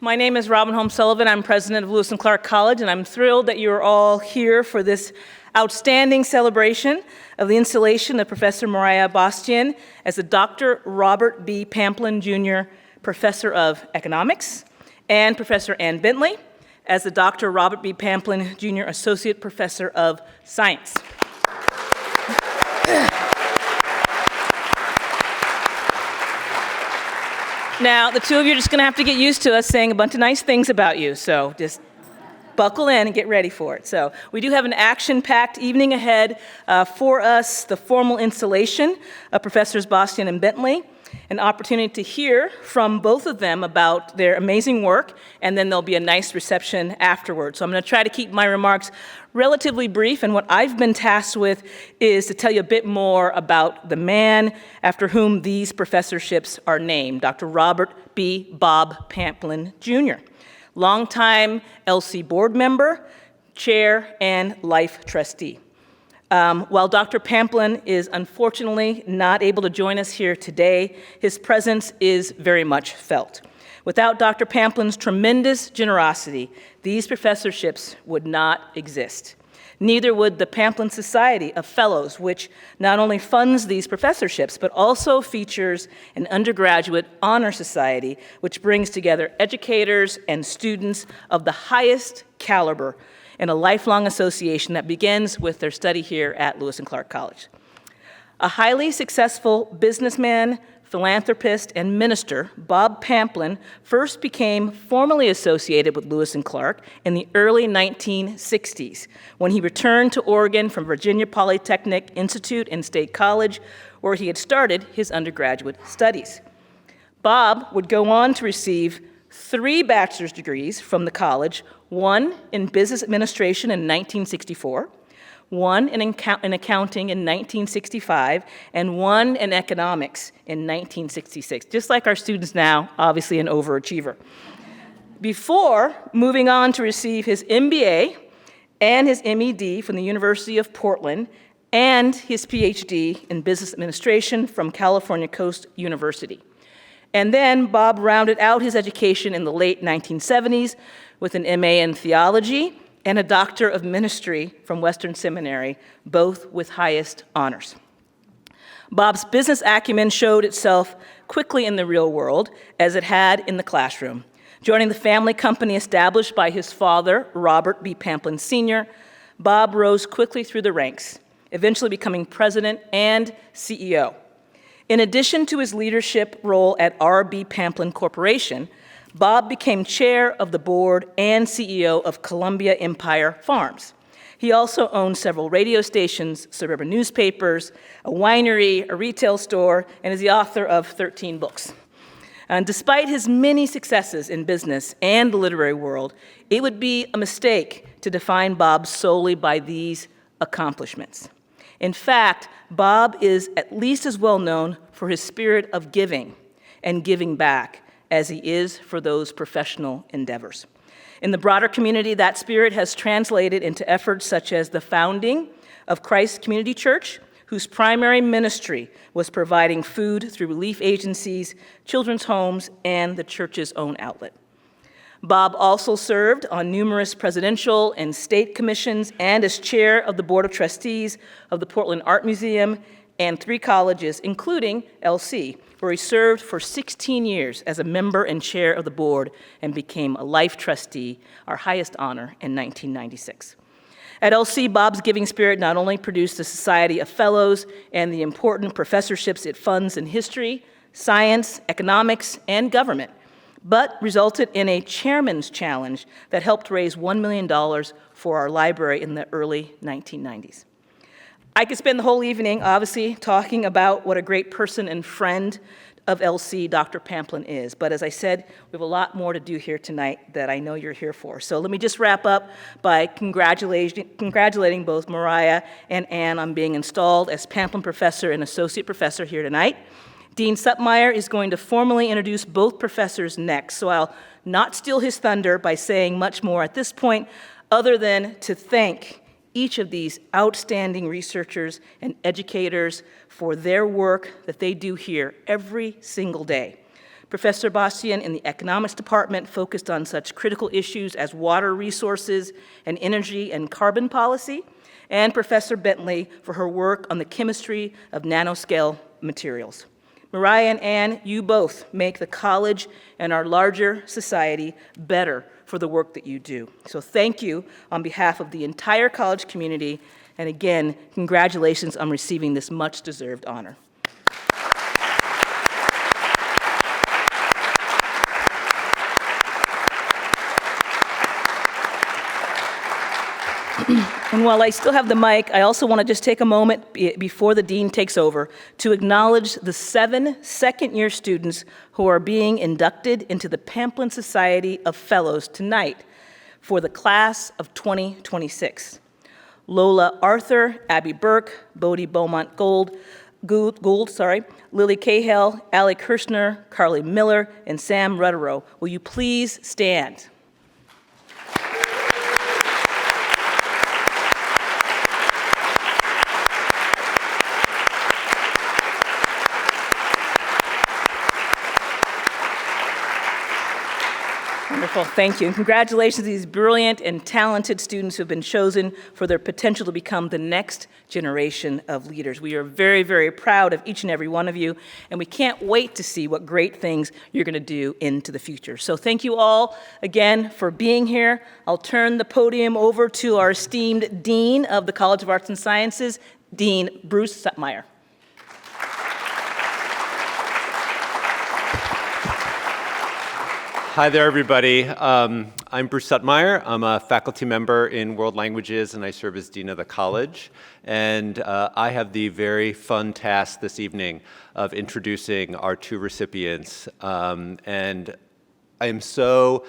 My name is Robin Holmes Sullivan. I'm president of Lewis and Clark College, and I'm thrilled that you're all here for this outstanding celebration of the installation of Professor Moriah Bostian as the Dr. Robert B. Pamplin, Jr. Professor of Economics, and Professor Ann Bentley as the Dr. Robert B. Pamplin, Jr. Associate Professor of Science. Now, the two of you are just going to have to get used to us saying a bunch of nice things about you, so just buckle in and get ready for it. So we do have an action-packed evening ahead for us, the formal installation of Professors Bostian and Bentley, an opportunity to hear from both of them about their amazing work, and then there'll be a nice reception afterwards. So I'm going to try to keep my remarks relatively brief, and what I've been tasked with is to tell you a bit more about the man after whom these professorships are named, Dr. Robert B. Bob Pamplin, Jr., longtime LC board member, chair, and life trustee. While Dr. Pamplin is unfortunately not able to join us here today, his presence is very much felt. Without Dr. Pamplin's tremendous generosity, these professorships would not exist. Neither would the Pamplin Society of Fellows, which not only funds these professorships, but also features an undergraduate honor society, which brings together educators and students of the highest caliber in a lifelong association that begins with their study here at Lewis and Clark College. A highly successful businessman, philanthropist, and minister, Bob Pamplin first became formally associated with Lewis and Clark in the early 1960s, when he returned to Oregon from Virginia Polytechnic Institute and State College, where he had started his undergraduate studies. Bob would go on to receive 3 bachelor's degrees from the college, one in business administration in 1964, one in accounting in 1965, and one in economics in 1966, just like our students now, obviously an overachiever. Before moving on to receive his MBA and his MED from the University of Portland and his PhD in business administration from California Coast University. And then Bob rounded out his education in the late 1970s with an MA in theology and a Doctor of Ministry from Western Seminary, both with highest honors. Bob's business acumen showed itself quickly in the real world, as it had in the classroom. Joining the family company established by his father, Robert B. Pamplin Sr., Bob rose quickly through the ranks, eventually becoming president and CEO. In addition to his leadership role at R.B. Pamplin Corporation, Bob became chair of the board and CEO of Columbia Empire Farms. He also owned several radio stations, suburban newspapers, a winery, a retail store, and is the author of 13 books. And despite his many successes in business and the literary world, it would be a mistake to define Bob solely by these accomplishments. In fact, Bob is at least as well known for his spirit of giving and giving back as he is for those professional endeavors. In the broader community, that spirit has translated into efforts such as the founding of Christ Community Church, whose primary ministry was providing food through relief agencies, children's homes, and the church's own outlet. Bob also served on numerous presidential and state commissions and as chair of the Board of Trustees of the Portland Art Museum and 3 colleges, including LC, where he served for 16 years as a member and chair of the board and became a life trustee, our highest honor, in 1996. At LC, Bob's giving spirit not only produced the Society of Fellows and the important professorships it funds in history, science, economics, and government, but resulted in a chairman's challenge that helped raise $1 million for our library in the early 1990s. I could spend the whole evening, obviously, talking about what a great person and friend of LC Dr. Pamplin is, but as I said, we have a lot more to do here tonight that I know you're here for. So let me just wrap up by congratulating both Moriah and Ann on being installed as Pamplin Professor and Associate Professor here tonight. Dean Suppmeyer is going to formally introduce both professors next, so I'll not steal his thunder by saying much more at this point, other than to thank each of these outstanding researchers and educators for their work that they do here every single day, Professor Bostian in the economics department focused on such critical issues as water resources and energy and carbon policy, and Professor Bentley for her work on the chemistry of nanoscale materials. Moriah and Ann, you both make the college and our larger society better for the work that you do. So thank you on behalf of the entire college community, and again, congratulations on receiving this much-deserved honor. And while I still have the mic, I also want to just take a moment before the dean takes over to acknowledge the 7 second-year students who are being inducted into the Pamplin Society of Fellows tonight for the class of 2026. Lola Arthur, Abby Burke, Bodie Beaumont Gould, Lily Cahill, Allie Kirshner, Carly Miller, and Sam Rutterow. Will you please stand? Wonderful, thank you. And congratulations to these brilliant and talented students who have been chosen for their potential to become the next generation of leaders. We are very, very proud of each and every one of you, and we can't wait to see what great things you're going to do into the future. So thank you all again for being here. I'll turn the podium over to our esteemed Dean of the College of Arts and Sciences, Dean Bruce Suttmeyer. Hi there, everybody. I'm Bruce Suttmeyer. I'm a faculty member in World Languages, and I serve as Dean of the College. And I have the very fun task this evening of introducing our 2 recipients. And I am so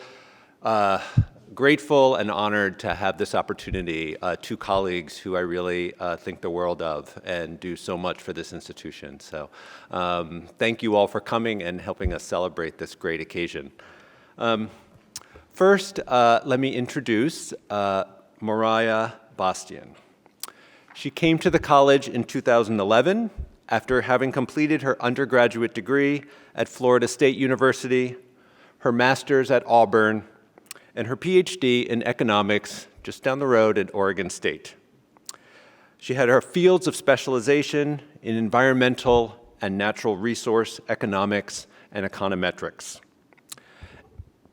grateful and honored to have this opportunity, 2 colleagues who I really think the world of and do so much for this institution. So thank you all for coming and helping us celebrate this great occasion. First, let me introduce Moriah Bostian. She came to the college in 2011 after having completed her undergraduate degree at Florida State University, her master's at Auburn, and her PhD in economics just down the road at Oregon State. She had her fields of specialization in environmental and natural resource economics and econometrics.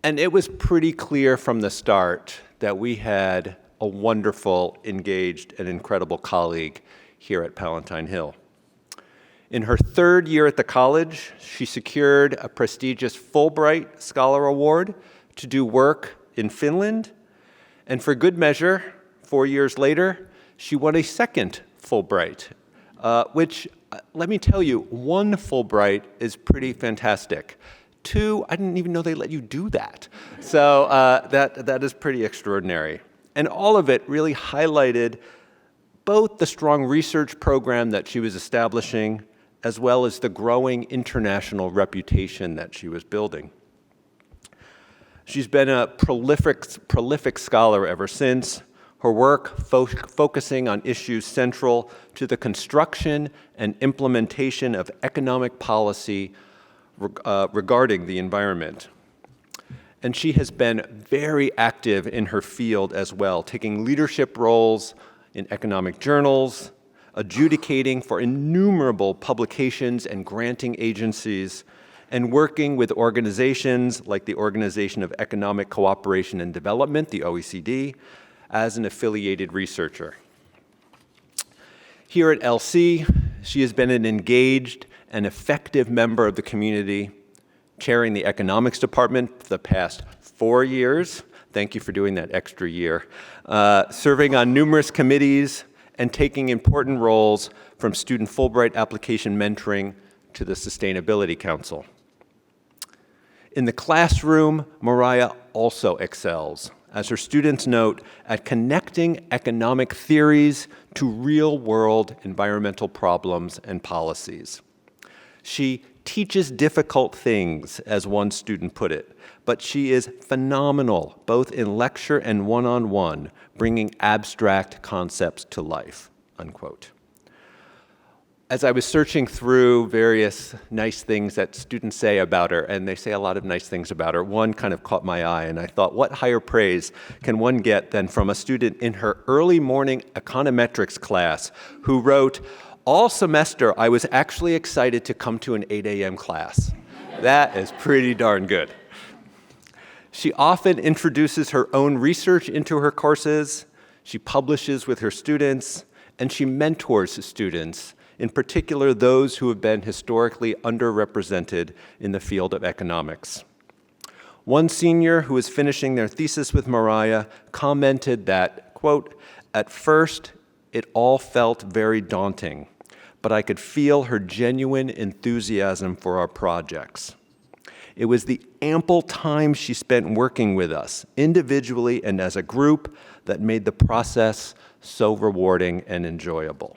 And it was pretty clear from the start that we had a wonderful, engaged, and incredible colleague here at Palatine Hill. In her 3rd year at the college, she secured a prestigious Fulbright Scholar Award to do work in Finland. And for good measure, 4 years later, she won a 2nd Fulbright, which, let me tell you, 1 Fulbright is pretty fantastic. 2, I didn't even know they let you do that. So that is pretty extraordinary. And all of it really highlighted both the strong research program that she was establishing, as well as the growing international reputation that she was building. She's been a prolific scholar ever since, her work focusing on issues central to the construction and implementation of economic policy regarding the environment. And she has been very active in her field as well, taking leadership roles in economic journals, adjudicating for innumerable publications and granting agencies, and working with organizations like the Organization of Economic Cooperation and Development, the OECD, as an affiliated researcher. Here at LC, she has been an engaged and effective member of the community, chairing the economics department for the past 4 years. Thank you for doing that extra year. Serving on numerous committees and taking important roles from student Fulbright application mentoring to the Sustainability Council. In the classroom, Moriah also excels, as her students note, at connecting economic theories to real-world environmental problems and policies. She teaches difficult things, as one student put it, but she is phenomenal, both in lecture and one-on-one, bringing abstract concepts to life, unquote. as I was searching through various nice things that students say about her, and they say a lot of nice things about her, one kind of caught my eye, and I thought, what higher praise can one get than from a student in her early morning econometrics class who wrote, "All semester, I was actually excited to come to an 8 a.m. class." That is pretty darn good. She often introduces her own research into her courses, she publishes with her students, and she mentors students, in particular those who have been historically underrepresented in the field of economics. One senior who was finishing their thesis with Moriah commented that, quote, "At first, it all felt very daunting, but I could feel her genuine enthusiasm for our projects. It was the ample time she spent working with us, individually and as a group, that made the process so rewarding and enjoyable."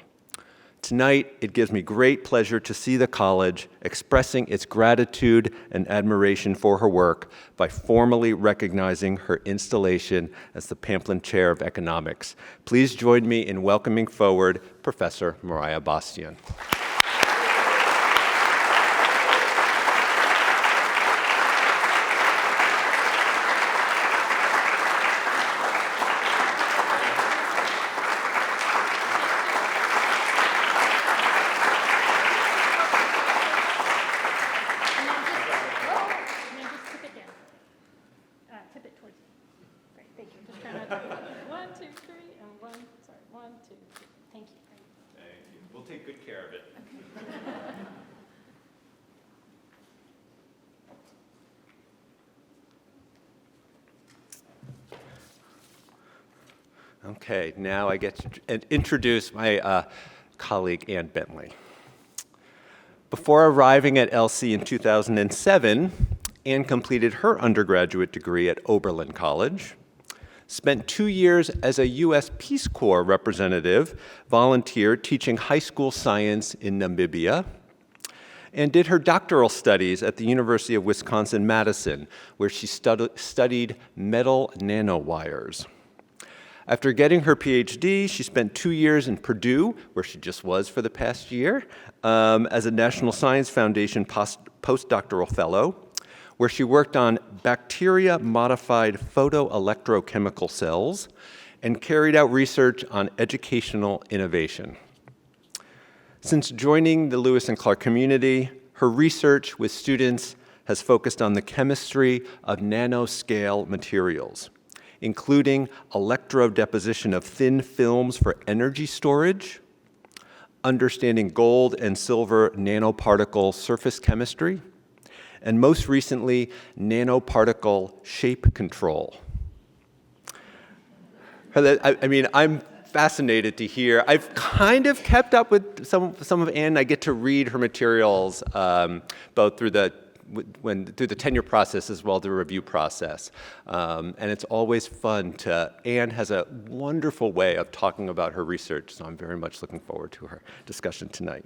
Tonight, it gives me great pleasure to see the college expressing its gratitude and admiration for her work by formally recognizing her installation as the Pamplin Chair of Economics. Please join me in welcoming forward Professor Moriah Bostian. Take good care of it. Okay, now I get to introduce my colleague, Ann Bentley. Before arriving at LC in 2007, Ann completed her undergraduate degree at Oberlin College, spent 2 years as a U.S. Peace Corps representative, volunteer teaching high school science in Namibia, and did her doctoral studies at the University of Wisconsin-Madison, where she studied metal nanowires. After getting her PhD, she spent 2 years in Purdue, where she just was for the past year, as a National Science Foundation postdoctoral fellow, where she worked on bacteria-modified photoelectrochemical cells and carried out research on educational innovation. Since joining the Lewis and Clark community, her research with students has focused on the chemistry of nanoscale materials, including electrodeposition of thin films for energy storage, understanding gold and silver nanoparticle surface chemistry, and most recently, nanoparticle shape control. I mean, I'm fascinated to hear. I've kind of kept up with some of Ann. I get to read her materials both through the tenure process as well as the review process. And it's always fun Ann has a wonderful way of talking about her research, so I'm very much looking forward to her discussion tonight.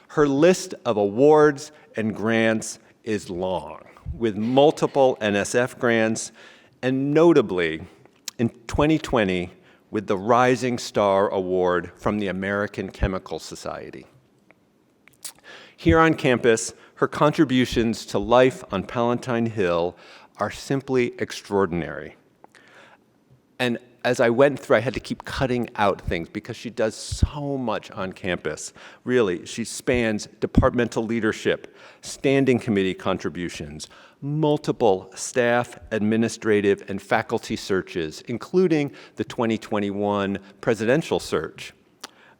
Her list of awards and grants is long, with multiple NSF grants, and notably, in 2020, with the Rising Star Award from the American Chemical Society. Here on campus, her contributions to life on Palatine Hill are simply extraordinary. And as I went through, I had to keep cutting out things because she does so much on campus. Really, she spans departmental leadership, standing committee contributions, multiple staff, administrative, and faculty searches, including the 2021 presidential search,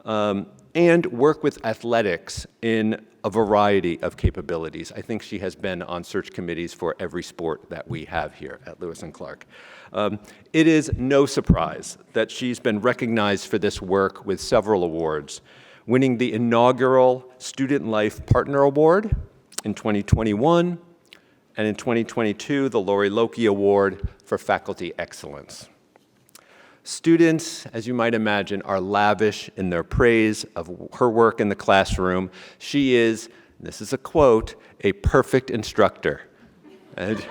and work with athletics in a variety of capabilities. I think she has been on search committees for every sport that we have here at Lewis and Clark. It is no surprise that she's been recognized for this work with several awards, winning the inaugural Student Life Partner Award in 2021, and in 2022, the Laurie Lokey Award for Faculty Excellence. Students, as you might imagine, are lavish in their praise of her work in the classroom. She is, this is a quote, a perfect instructor. And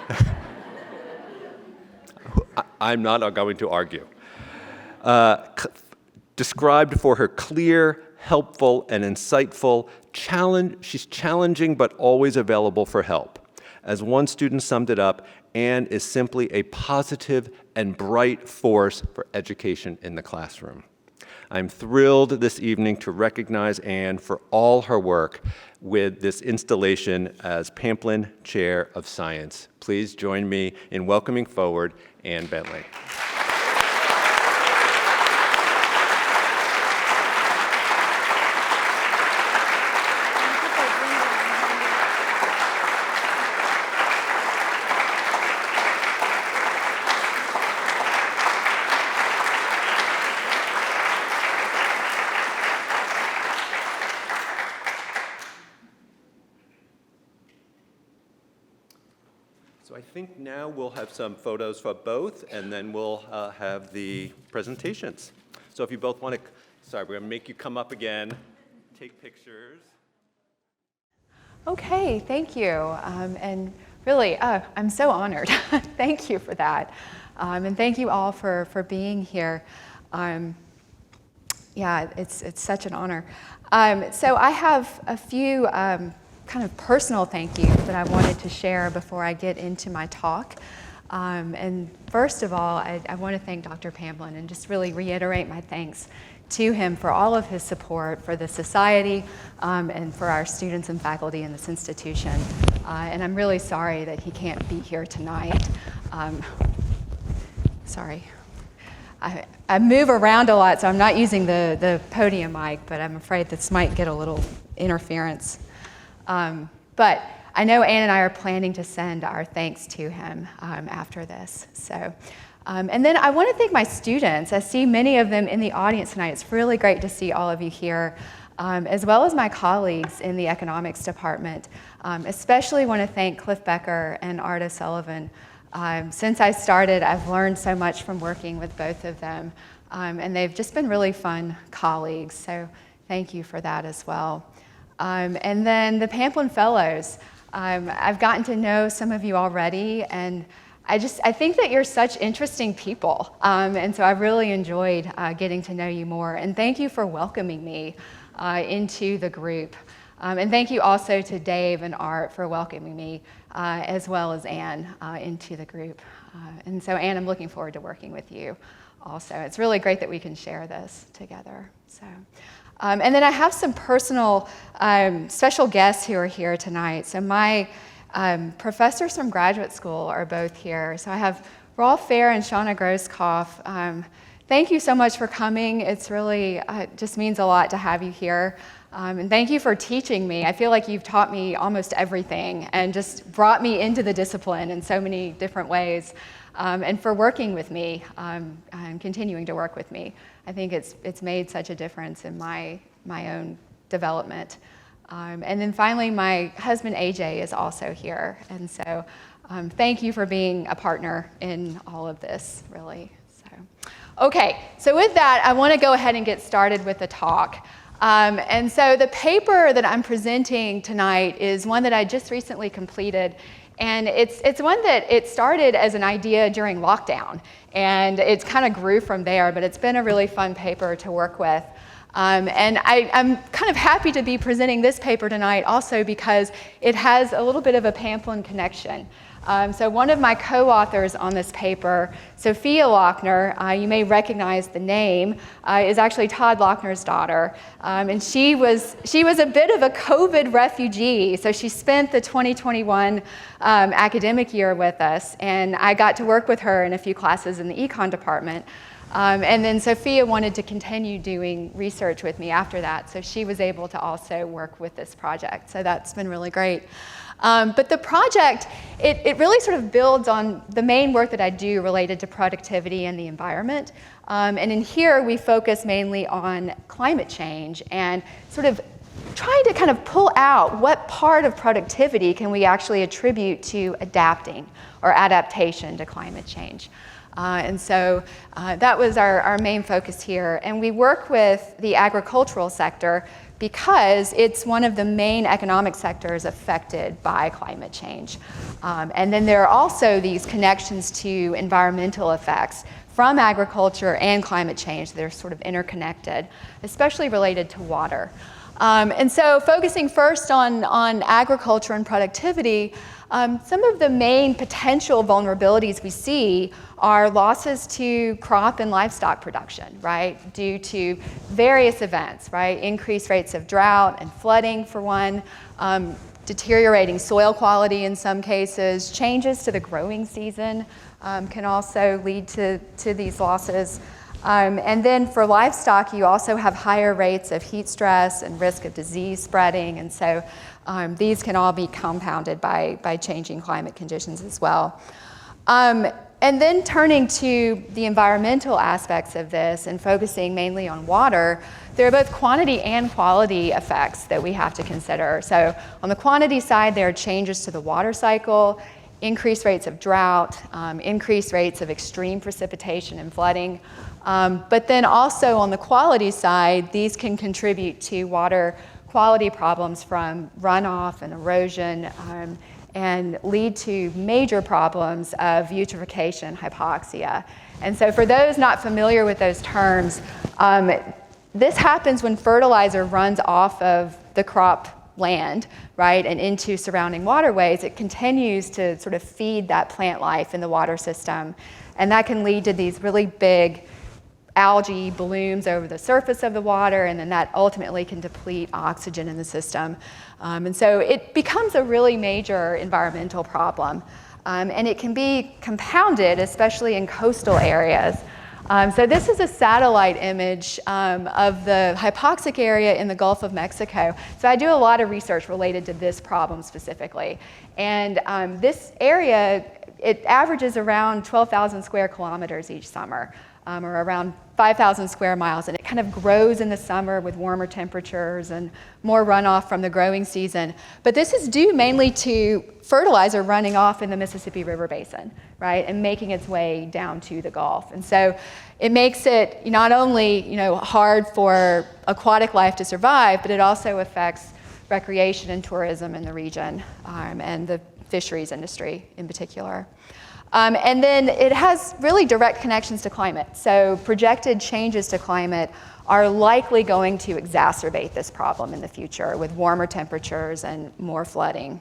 I'm not going to argue. Described for her clear, helpful, and insightful. She's challenging but always available for help. As one student summed it up, Anne is simply a positive and bright force for education in the classroom. I'm thrilled this evening to recognize Anne for all her work with this installation as Pamplin Chair of Science. Please join me in welcoming forward Anne Bentley. So I think now we'll have some photos for both, and then we'll have the presentations. So if you both want to, sorry, we're going to make you come up again, take pictures. Okay, thank you. And really, I'm so honored. Thank you for that. And thank you all for being here. Yeah, it's such an honor. So I have a few kind of personal thank yous that I wanted to share before I get into my talk. And first of all, I want to thank Dr. Pamplin and just really reiterate my thanks to him for all of his support for the society and for our students and faculty in this institution. And I'm really sorry that he can't be here tonight. Sorry. I move around a lot, so I'm not using the podium mic, but I'm afraid this might get a little interference. But I know Anne and I are planning to send our thanks to him after this. So, and then I want to thank my students. I see many of them in the audience tonight. It's really great to see all of you here, as well as my colleagues in the economics department. Especially want to thank Cliff Becker and Arda Sullivan. Since I started, I've learned so much from working with both of them, and they've just been really fun colleagues. So thank you for that as well. And then the Pamplin Fellows. I've gotten to know some of you already, and I think that you're such interesting people. And so I've really enjoyed getting to know you more. And thank you for welcoming me into the group. And thank you also to Dave and Art for welcoming me, as well as Anne, into the group. And so Anne, I'm looking forward to working with you also. It's really great that we can share this together. So. And then I have some personal special guests who are here tonight. So my professors from graduate school are both here. So I have Rolf Fair and Shauna Groskopf. Thank you so much for coming. It's really, just means a lot to have you here. And thank you for teaching me. I feel like you've taught me almost everything and just brought me into the discipline in so many different ways. And for working with me and continuing to work with me. I think it's made such a difference in my own development. And then finally, my husband AJ is also here. And so thank you for being a partner in all of this, really. Okay, so with that, I want to go ahead and get started with the talk. And so the paper that I'm presenting tonight is one that I just recently completed. And it's one that it started as an idea during lockdown. And it kind of grew from there, but it's been a really fun paper to work with. And I'm kind of happy to be presenting this paper tonight also because it has a little bit of a Pamplin connection. So one of my co-authors on this paper, Sophia Lochner, you may recognize the name, is actually Todd Lochner's daughter. And she was a bit of a COVID refugee. So she spent the 2021 academic year with us, and I got to work with her in a few classes in the econ department. And then Sophia wanted to continue doing research with me after that, so she was able to also work with this project. So that's been really great. But the project, it really sort of builds on the main work that I do related to productivity and the environment. And in here, we focus mainly on climate change and sort of trying to kind of pull out what part of productivity can we actually attribute to adapting or adaptation to climate change. And so that was our main focus here. And we work with the agricultural sector because it's one of the main economic sectors affected by climate change. And then there are also these connections to environmental effects from agriculture and climate change. They're sort of interconnected, especially related to water. And so focusing first on agriculture and productivity, some of the main potential vulnerabilities we see are losses to crop and livestock production, right, due to various events, right, increased rates of drought and flooding for one, deteriorating soil quality in some cases, changes to the growing season can also lead to these losses. And then for livestock, you also have higher rates of heat stress and risk of disease spreading, and so these can all be compounded by changing climate conditions as well. And then turning to the environmental aspects of this and focusing mainly on water, there are both quantity and quality effects that we have to consider. So on the quantity side, there are changes to the water cycle, increased rates of drought, increased rates of extreme precipitation and flooding. But then also on the quality side, these can contribute to water quality problems from runoff and erosion, and lead to major problems of eutrophication, hypoxia. And so for those not familiar with those terms, this happens when fertilizer runs off of the crop land, right, and into surrounding waterways. It continues to sort of feed that plant life in the water system. And that can lead to these really big algae blooms over the surface of the water, and then that ultimately can deplete oxygen in the system. And so it becomes a really major environmental problem. And it can be compounded, especially in coastal areas. So this is a satellite image of the hypoxic area in the Gulf of Mexico. So I do a lot of research related to this problem specifically. And this area, it averages around 12,000 square kilometers each summer, or around 5,000 square miles, and it kind of grows in the summer with warmer temperatures and more runoff from the growing season. But this is due mainly to fertilizer running off in the Mississippi River Basin, right, and making its way down to the Gulf. And so it makes it not only hard for aquatic life to survive, but it also affects recreation and tourism in the region, and the fisheries industry in particular. And then it has really direct connections to climate. So projected changes to climate are likely going to exacerbate this problem in the future with warmer temperatures and more flooding.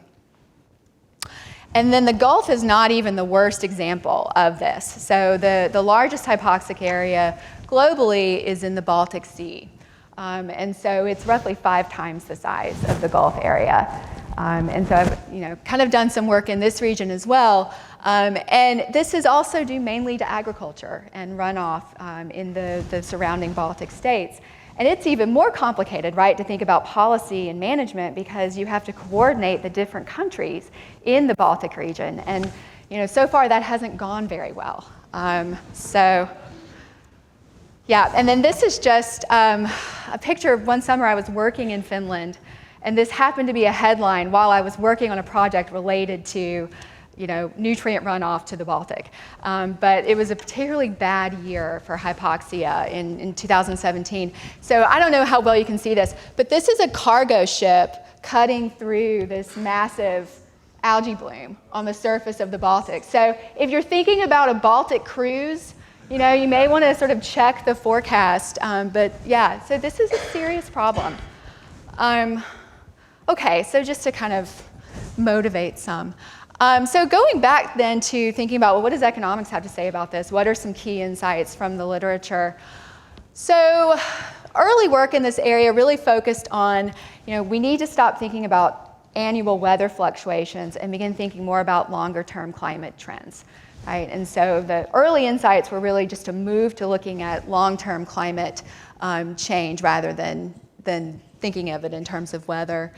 And then the Gulf is not even the worst example of this. So the largest hypoxic area globally is in the Baltic Sea. And so it's roughly 5 times the size of the Gulf area. And so I've kind of done some work in this region as well. And this is also due mainly to agriculture and runoff in the surrounding Baltic states. And it's even more complicated, right, to think about policy and management, because you have to coordinate the different countries in the Baltic region. And so far that hasn't gone very well. Yeah, and then this is just a picture of one summer I was working in Finland. And this happened to be a headline while I was working on a project related to nutrient runoff to the Baltic. But it was a particularly bad year for hypoxia in 2017. So I don't know how well you can see this, but this is a cargo ship cutting through this massive algae bloom on the surface of the Baltic. So if you're thinking about a Baltic cruise, you may want to sort of check the forecast. But yeah, so this is a serious problem. Okay, so just to kind of motivate some. So going back then to thinking about, well, what does economics have to say about this? What are some key insights from the literature? So early work in this area really focused on, we need to stop thinking about annual weather fluctuations and begin thinking more about longer-term climate trends, right? And so the early insights were really just to move to looking at long-term climate change rather than thinking of it in terms of weather.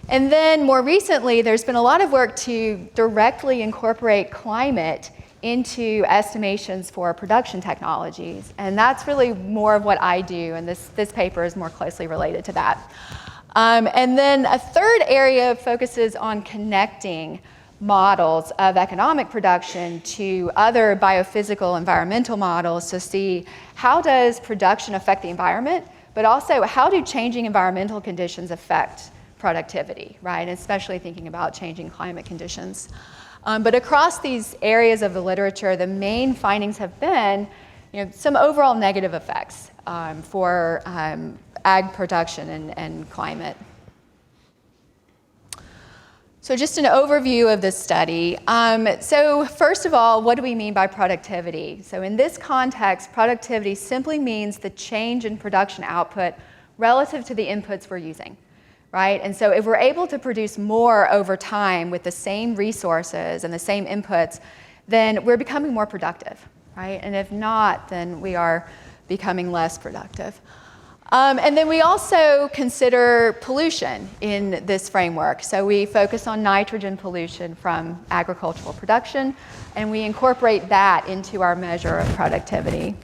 And then more recently, there's been a lot of work to directly incorporate climate into estimations for production technologies. And that's really more of what I do, and this paper is more closely related to that. And then a third area focuses on connecting models of economic production to other biophysical environmental models to see how does production affect the environment, but also how do changing environmental conditions affect productivity, right? Especially thinking about changing climate conditions. But across these areas of the literature, the main findings have been some overall negative effects for ag production and climate. So just an overview of this study. So first of all, what do we mean by productivity? So in this context, productivity simply means the change in production output relative to the inputs we're using, right? And so if we're able to produce more over time with the same resources and the same inputs, then we're becoming more productive, right? And if not, then we are becoming less productive. And then we also consider pollution in this framework. So we focus on nitrogen pollution from agricultural production, and we incorporate that into our measure of productivity.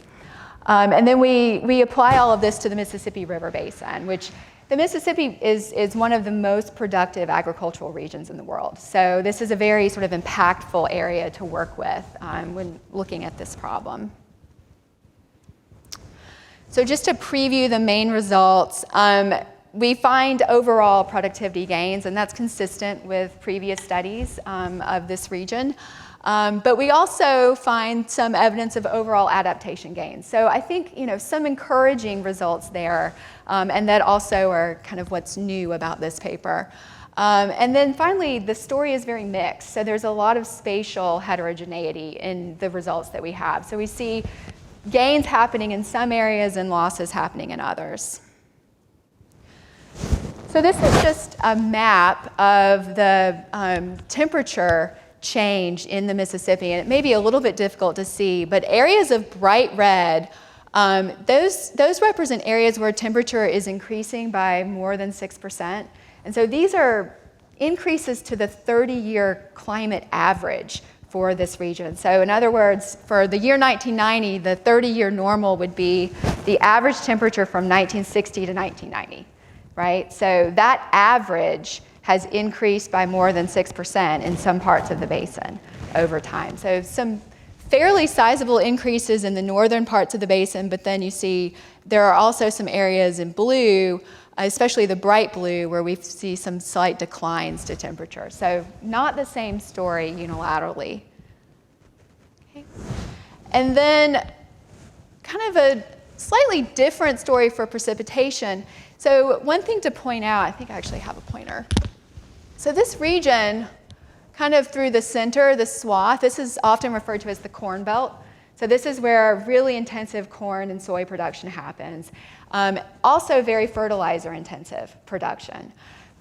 And then we apply all of this to the Mississippi River Basin, which the Mississippi is one of the most productive agricultural regions in the world. So this is a very sort of impactful area to work with when looking at this problem. So just to preview the main results, we find overall productivity gains, and that's consistent with previous studies of this region. But we also find some evidence of overall adaptation gains. So I think some encouraging results there, and that also are kind of what's new about this paper. And then finally, the story is very mixed. So there's a lot of spatial heterogeneity in the results that we have. So we see gains happening in some areas and losses happening in others. So this is just a map of the temperature change in the Mississippi, and it may be a little bit difficult to see, but areas of bright red, those represent areas where temperature is increasing by more than 6%. And so these are increases to the 30-year climate average for this region. So in other words, for the year 1990, the 30-year normal would be the average temperature from 1960 to 1990, right? So that average has increased by more than 6% in some parts of the basin over time. So some fairly sizable increases in the northern parts of the basin, but then you see there are also some areas in blue, especially the bright blue, where we see some slight declines to temperature. So not the same story unilaterally. Okay. And then kind of a slightly different story for precipitation. So one thing to point out, I think I actually have a pointer. So this region, kind of through the center, the swath, this is often referred to as the Corn Belt. So this is where really intensive corn and soy production happens. Also very fertilizer intensive production.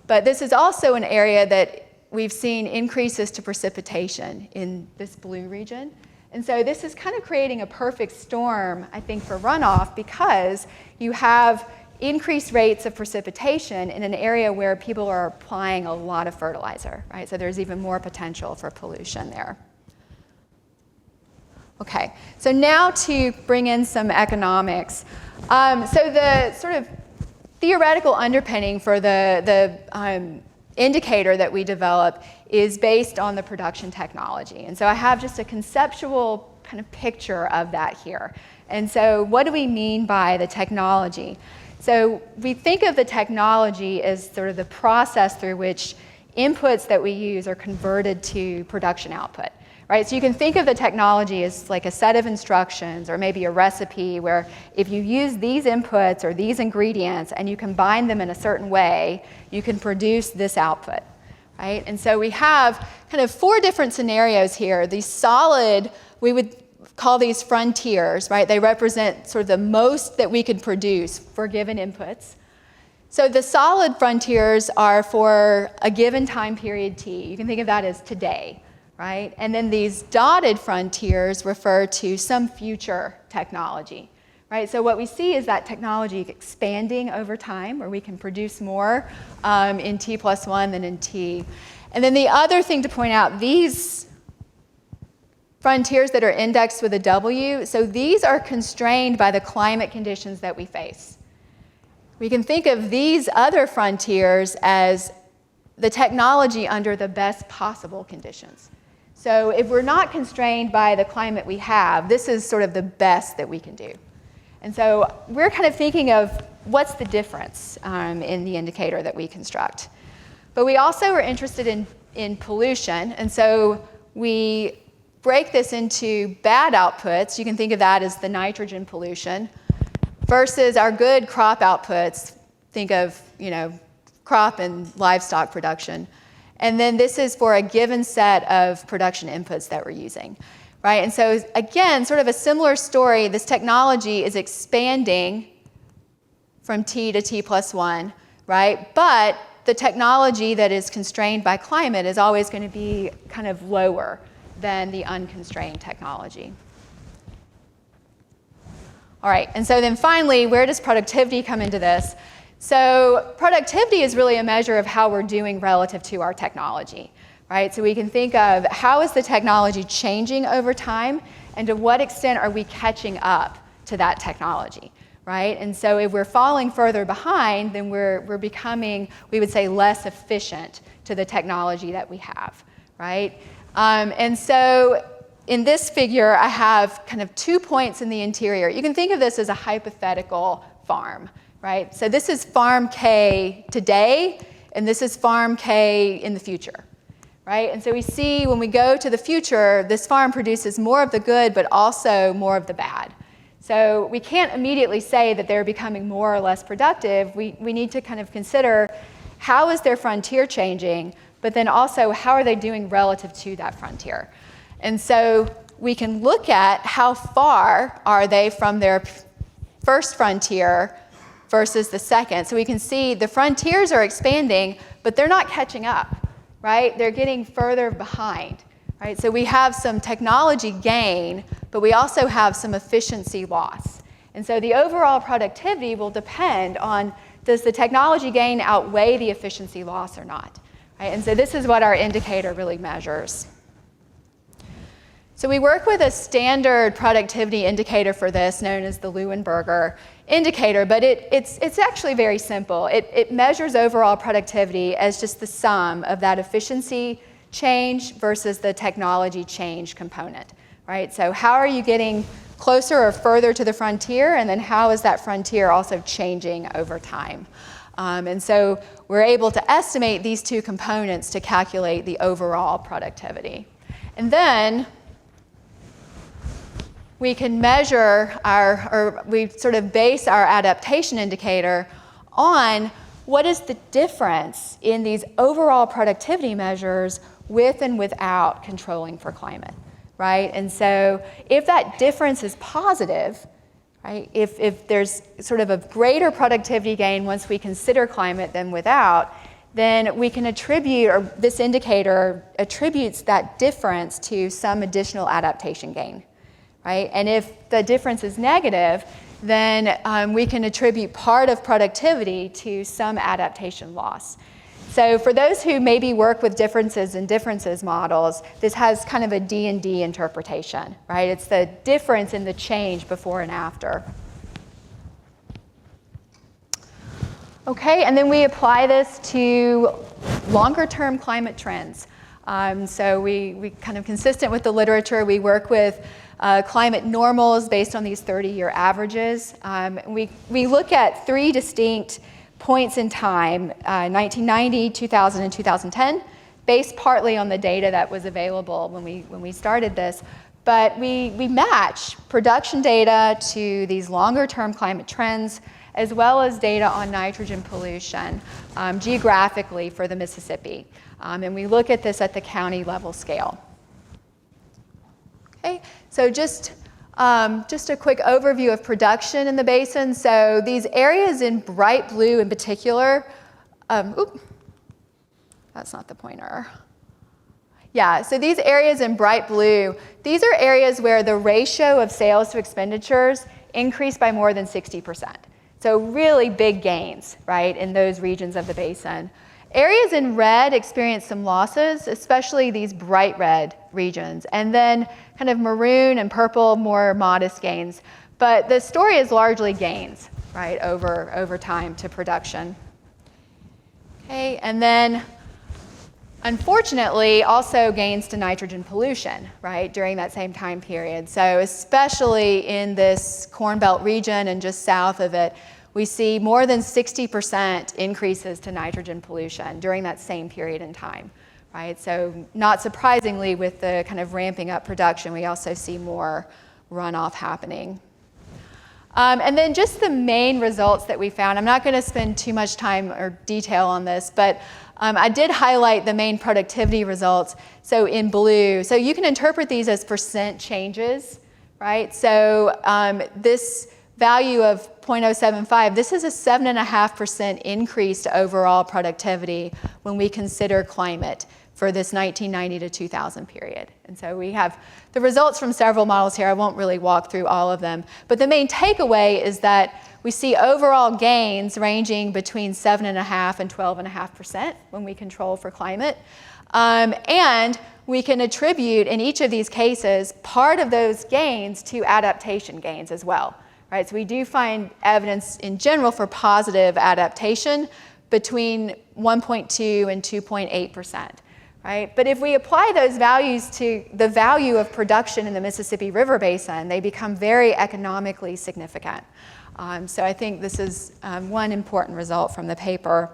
But this is also an area that we've seen increases to precipitation in this blue region. And so this is kind of creating a perfect storm, I think, for runoff, because you have increased rates of precipitation in an area where people are applying a lot of fertilizer, right? So there's even more potential for pollution there. Okay, so now to bring in some economics. So the sort of theoretical underpinning for the indicator that we develop is based on the production technology. And so I have just a conceptual kind of picture of that here. And so what do we mean by the technology? So we think of the technology as sort of the process through which inputs that we use are converted to production output. Right, so you can think of the technology as like a set of instructions or maybe a recipe where if you use these inputs or these ingredients and you combine them in a certain way, you can produce this output, right? And so we have kind of 4 different scenarios here. These solid, we would call these frontiers, right? They represent sort of the most that we could produce for given inputs. So the solid frontiers are for a given time period t. You can think of that as today. Right? And then these dotted frontiers refer to some future technology, right? So what we see is that technology expanding over time, where we can produce more in t+1 than in t. And then the other thing to point out, these frontiers that are indexed with a W, so these are constrained by the climate conditions that we face. We can think of these other frontiers as the technology under the best possible conditions. So if we're not constrained by the climate we have, this is sort of the best that we can do. And so we're kind of thinking of what's the difference in the indicator that we construct. But we also are interested in pollution, and so we're break this into bad outputs, you can think of that as the nitrogen pollution, versus our good crop outputs, think of, crop and livestock production. And then this is for a given set of production inputs that we're using, right? And so again, sort of a similar story, this technology is expanding from T to T+1, right? But the technology that is constrained by climate is always going to be kind of lower than the unconstrained technology. All right, and so then finally, where does productivity come into this? So productivity is really a measure of how we're doing relative to our technology, right? So we can think of how is the technology changing over time, and to what extent are we catching up to that technology, right? And so if we're falling further behind, then we're becoming, we would say, less efficient to the technology that we have, right? And so in this figure, I have kind of 2 points in the interior. You can think of this as a hypothetical farm, right? So this is farm K today, and this is farm K in the future, right? And so we see when we go to the future, this farm produces more of the good, but also more of the bad. So we can't immediately say that they're becoming more or less productive. We need to kind of consider how is their frontier changing, but then also how are they doing relative to that frontier. And so we can look at how far are they from their first frontier versus the second. So we can see the frontiers are expanding, but they're not catching up, right? They're getting further behind, right? So we have some technology gain, but we also have some efficiency loss. And so the overall productivity will depend on, does the technology gain outweigh the efficiency loss or not, right? And so this is what our indicator really measures. So we work with a standard productivity indicator for this known as the Leuenberger indicator, but it's actually very simple. It measures overall productivity as just the sum of that efficiency change versus the technology change component, right? So how are you getting closer or further to the frontier, and then how is that frontier also changing over time? And so we're able to estimate these two components to calculate the overall productivity. And then we can measure we sort of base our adaptation indicator on what is the difference in these overall productivity measures with and without controlling for climate, right? And so if that difference is positive, right, if there's sort of a greater productivity gain once we consider climate than without, then we can attribute, or this indicator attributes that difference to some additional adaptation gain. Right? And if the difference is negative, then we can attribute part of productivity to some adaptation loss. So for those who maybe work with differences in differences models, this has kind of a D&D interpretation, right? It's the difference in the change before and after. Okay, and then we apply this to longer-term climate trends. So we kind of consistent with the literature, we work with climate normals based on these 30-year averages. We look at 3 distinct points in time, 1990, 2000, and 2010, based partly on the data that was available when we started this. But we match production data to these longer-term climate trends, as well as data on nitrogen pollution geographically for the Mississippi. And we look at this at the county level scale. Okay, so just a quick overview of production in the basin. So these areas in bright blue in particular, that's not the pointer. Yeah, so these areas in bright blue, these are areas where the ratio of sales to expenditures increased by more than 60%. So really big gains, right, in those regions of the basin. Areas in red experienced some losses, especially these bright red regions, and then kind of maroon and purple, more modest gains. But the story is largely gains, right, over time to production. Okay, and then unfortunately also gains to nitrogen pollution, right, during that same time period. So especially in this Corn Belt region and just south of it, we see more than 60% increases to nitrogen pollution during that same period in time, right? So not surprisingly, with the kind of ramping up production, we also see more runoff happening. And then just the main results that we found. I'm not going to spend too much time or detail on this, but I did highlight the main productivity results. So in blue, so you can interpret these as percent changes, right? So this value of 0.075, this is a 7.5% increase to overall productivity when we consider climate for this 1990 to 2000 period. And so we have the results from several models here. I won't really walk through all of them. But the main takeaway is that we see overall gains ranging between 7.5% and 12.5% when we control for climate. And we can attribute, in each of these cases, part of those gains to adaptation gains as well. Right? So we do find evidence in general for positive adaptation between 1.2 and 2.8%. Right? But if we apply those values to the value of production in the Mississippi River Basin, they become very economically significant. So I think this is one important result from the paper.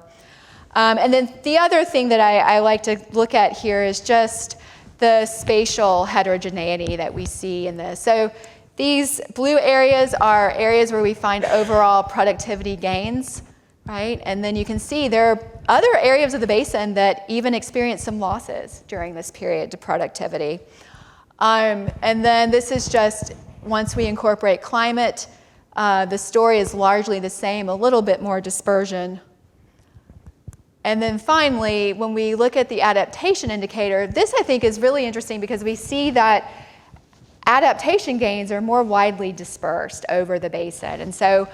And then the other thing that I like to look at here is just the spatial heterogeneity that we see in this. So these blue areas are areas where we find overall productivity gains, right? And then you can see there are other areas of the basin that even experience some losses during this period to productivity. And then this is just, once we incorporate climate, the story is largely the same, a little bit more dispersion. And then finally, when we look at the adaptation indicator, this I think is really interesting because we see that adaptation gains are more widely dispersed over the basin. And so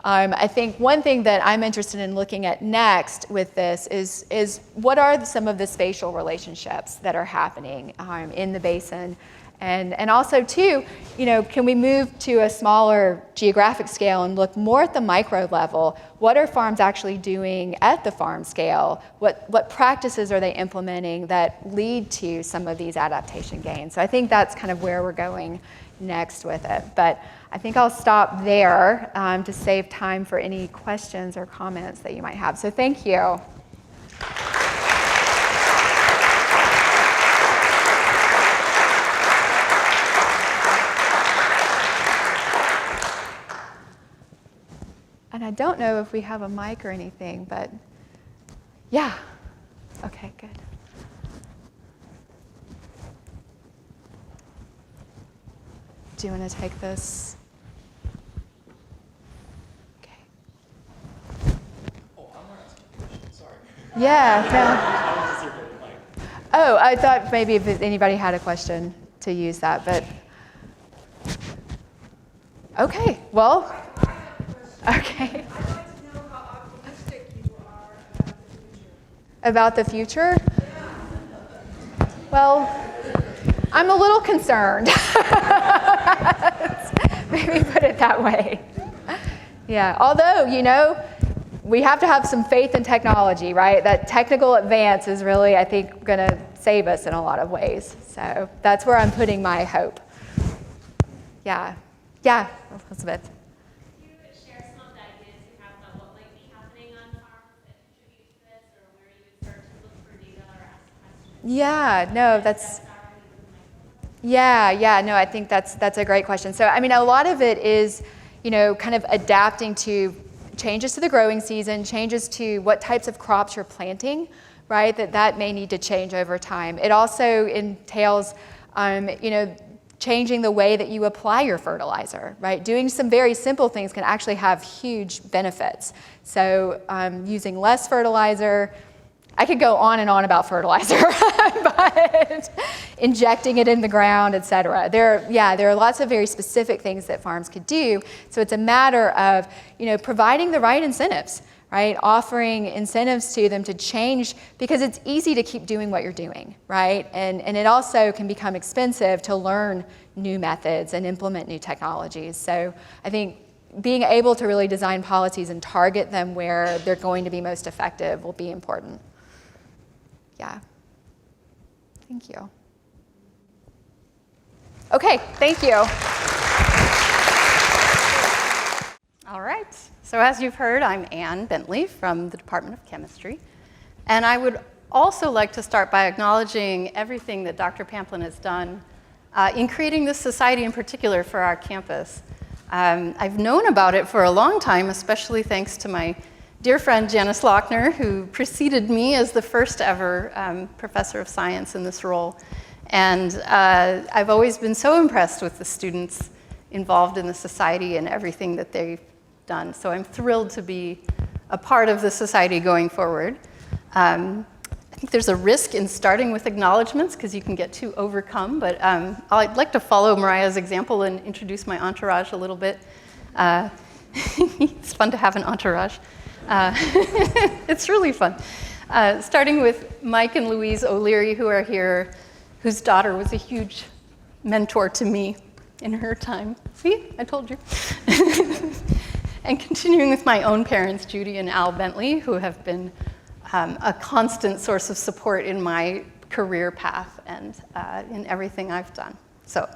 I think one thing that I'm interested in looking at next with this is what are some of the spatial relationships that are happening in the basin? And also too, can we move to a smaller geographic scale and look more at the micro level? What are farms actually doing at the farm scale? What practices are they implementing that lead to some of these adaptation gains? So I think that's kind of where we're going next with it. But I think I'll stop there to save time for any questions or comments that you might have. So thank you. And I don't know if we have a mic or anything, but yeah. Okay, good. Do you want to take this? Okay. Oh, I'm not asking a question, sorry. Yeah. Oh, I thought maybe if anybody had a question to use that, but okay, well. Okay. I'd like to know how optimistic you are about the future. About the future? Well, I'm a little concerned. Maybe put it that way. Yeah, although, we have to have some faith in technology, right? That technical advance is really, I think, going to save us in a lot of ways. So that's where I'm putting my hope. Yeah. Yeah, Elizabeth. Yeah, no, no, I think that's a great question. So, I mean, a lot of it is, kind of adapting to changes to the growing season, changes to what types of crops you're planting, right? That may need to change over time. It also entails, changing the way that you apply your fertilizer, right? Doing some very simple things can actually have huge benefits. So, using less fertilizer. I could go on and on about fertilizer, but injecting it in the ground, et cetera. There are lots of very specific things that farms could do. So it's a matter of, providing the right incentives, right? Offering incentives to them to change, because it's easy to keep doing what you're doing, right? And it also can become expensive to learn new methods and implement new technologies. So I think being able to really design policies and target them where they're going to be most effective will be important. Yeah. Thank you. Okay, thank you. All right. So as you've heard, I'm Ann Bentley from the Department of Chemistry. And I would also like to start by acknowledging everything that Dr. Pamplin has done in creating this society in particular for our campus. I've known about it for a long time, especially thanks to my dear friend Janice Lochner, who preceded me as the first ever professor of science in this role. And I've always been so impressed with the students involved in the society and everything that they've done. So I'm thrilled to be a part of the society going forward. I think there's a risk in starting with acknowledgements because you can get too overcome, but I'd like to follow Moriah's example and introduce my entourage a little bit. It's fun to have an entourage. It's really fun. Starting with Mike and Louise O'Leary, who are here, whose daughter was a huge mentor to me in her time. See, I told you. And continuing with my own parents, Judy and Al Bentley, who have been a constant source of support in my career path and in everything I've done. So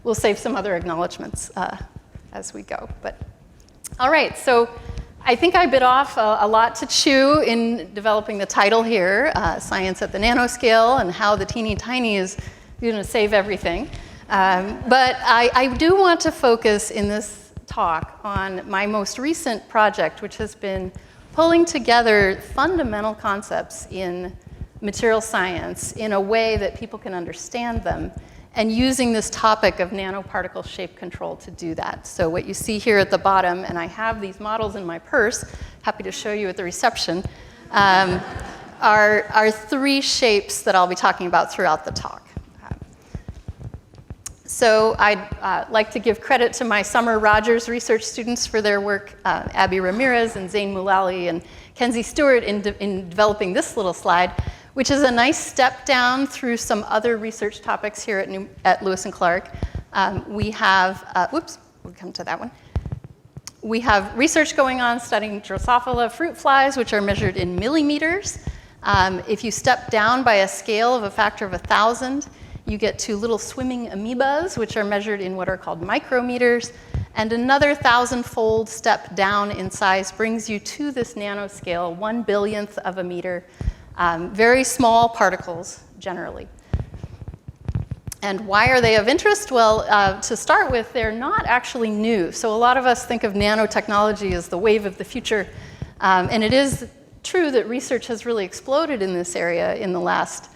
we'll save some other acknowledgements as we go. But all right, so I think I bit off a lot to chew in developing the title here, Science at the Nanoscale, and how the teeny tiny is going to save everything. But I do want to focus in this talk on my most recent project, which has been pulling together fundamental concepts in material science in a way that people can understand them, and using this topic of nanoparticle shape control to do that. So what you see here at the bottom, and I have these models in my purse, happy to show you at the reception, are three shapes that I'll be talking about throughout the talk. So I'd like to give credit to my Summer Rogers research students for their work, Abby Ramirez and Zain Mulally and Kenzie Stewart in developing this little slide, which is a nice step down through some other research topics here at Lewis and Clark. We have, whoops, we'll come to that one. We have research going on studying Drosophila fruit flies, which are measured in millimeters. If you step down by a scale of a factor of 1,000, you get to little swimming amoebas, which are measured in what are called micrometers. And another 1,000-fold step down in size brings you to this nanoscale, 1/1000th of a meter. Very small particles, generally. And why are they of interest? Well, to start with, they're not actually new. So a lot of us think of nanotechnology as the wave of the future. And it is true that research has really exploded in this area in the last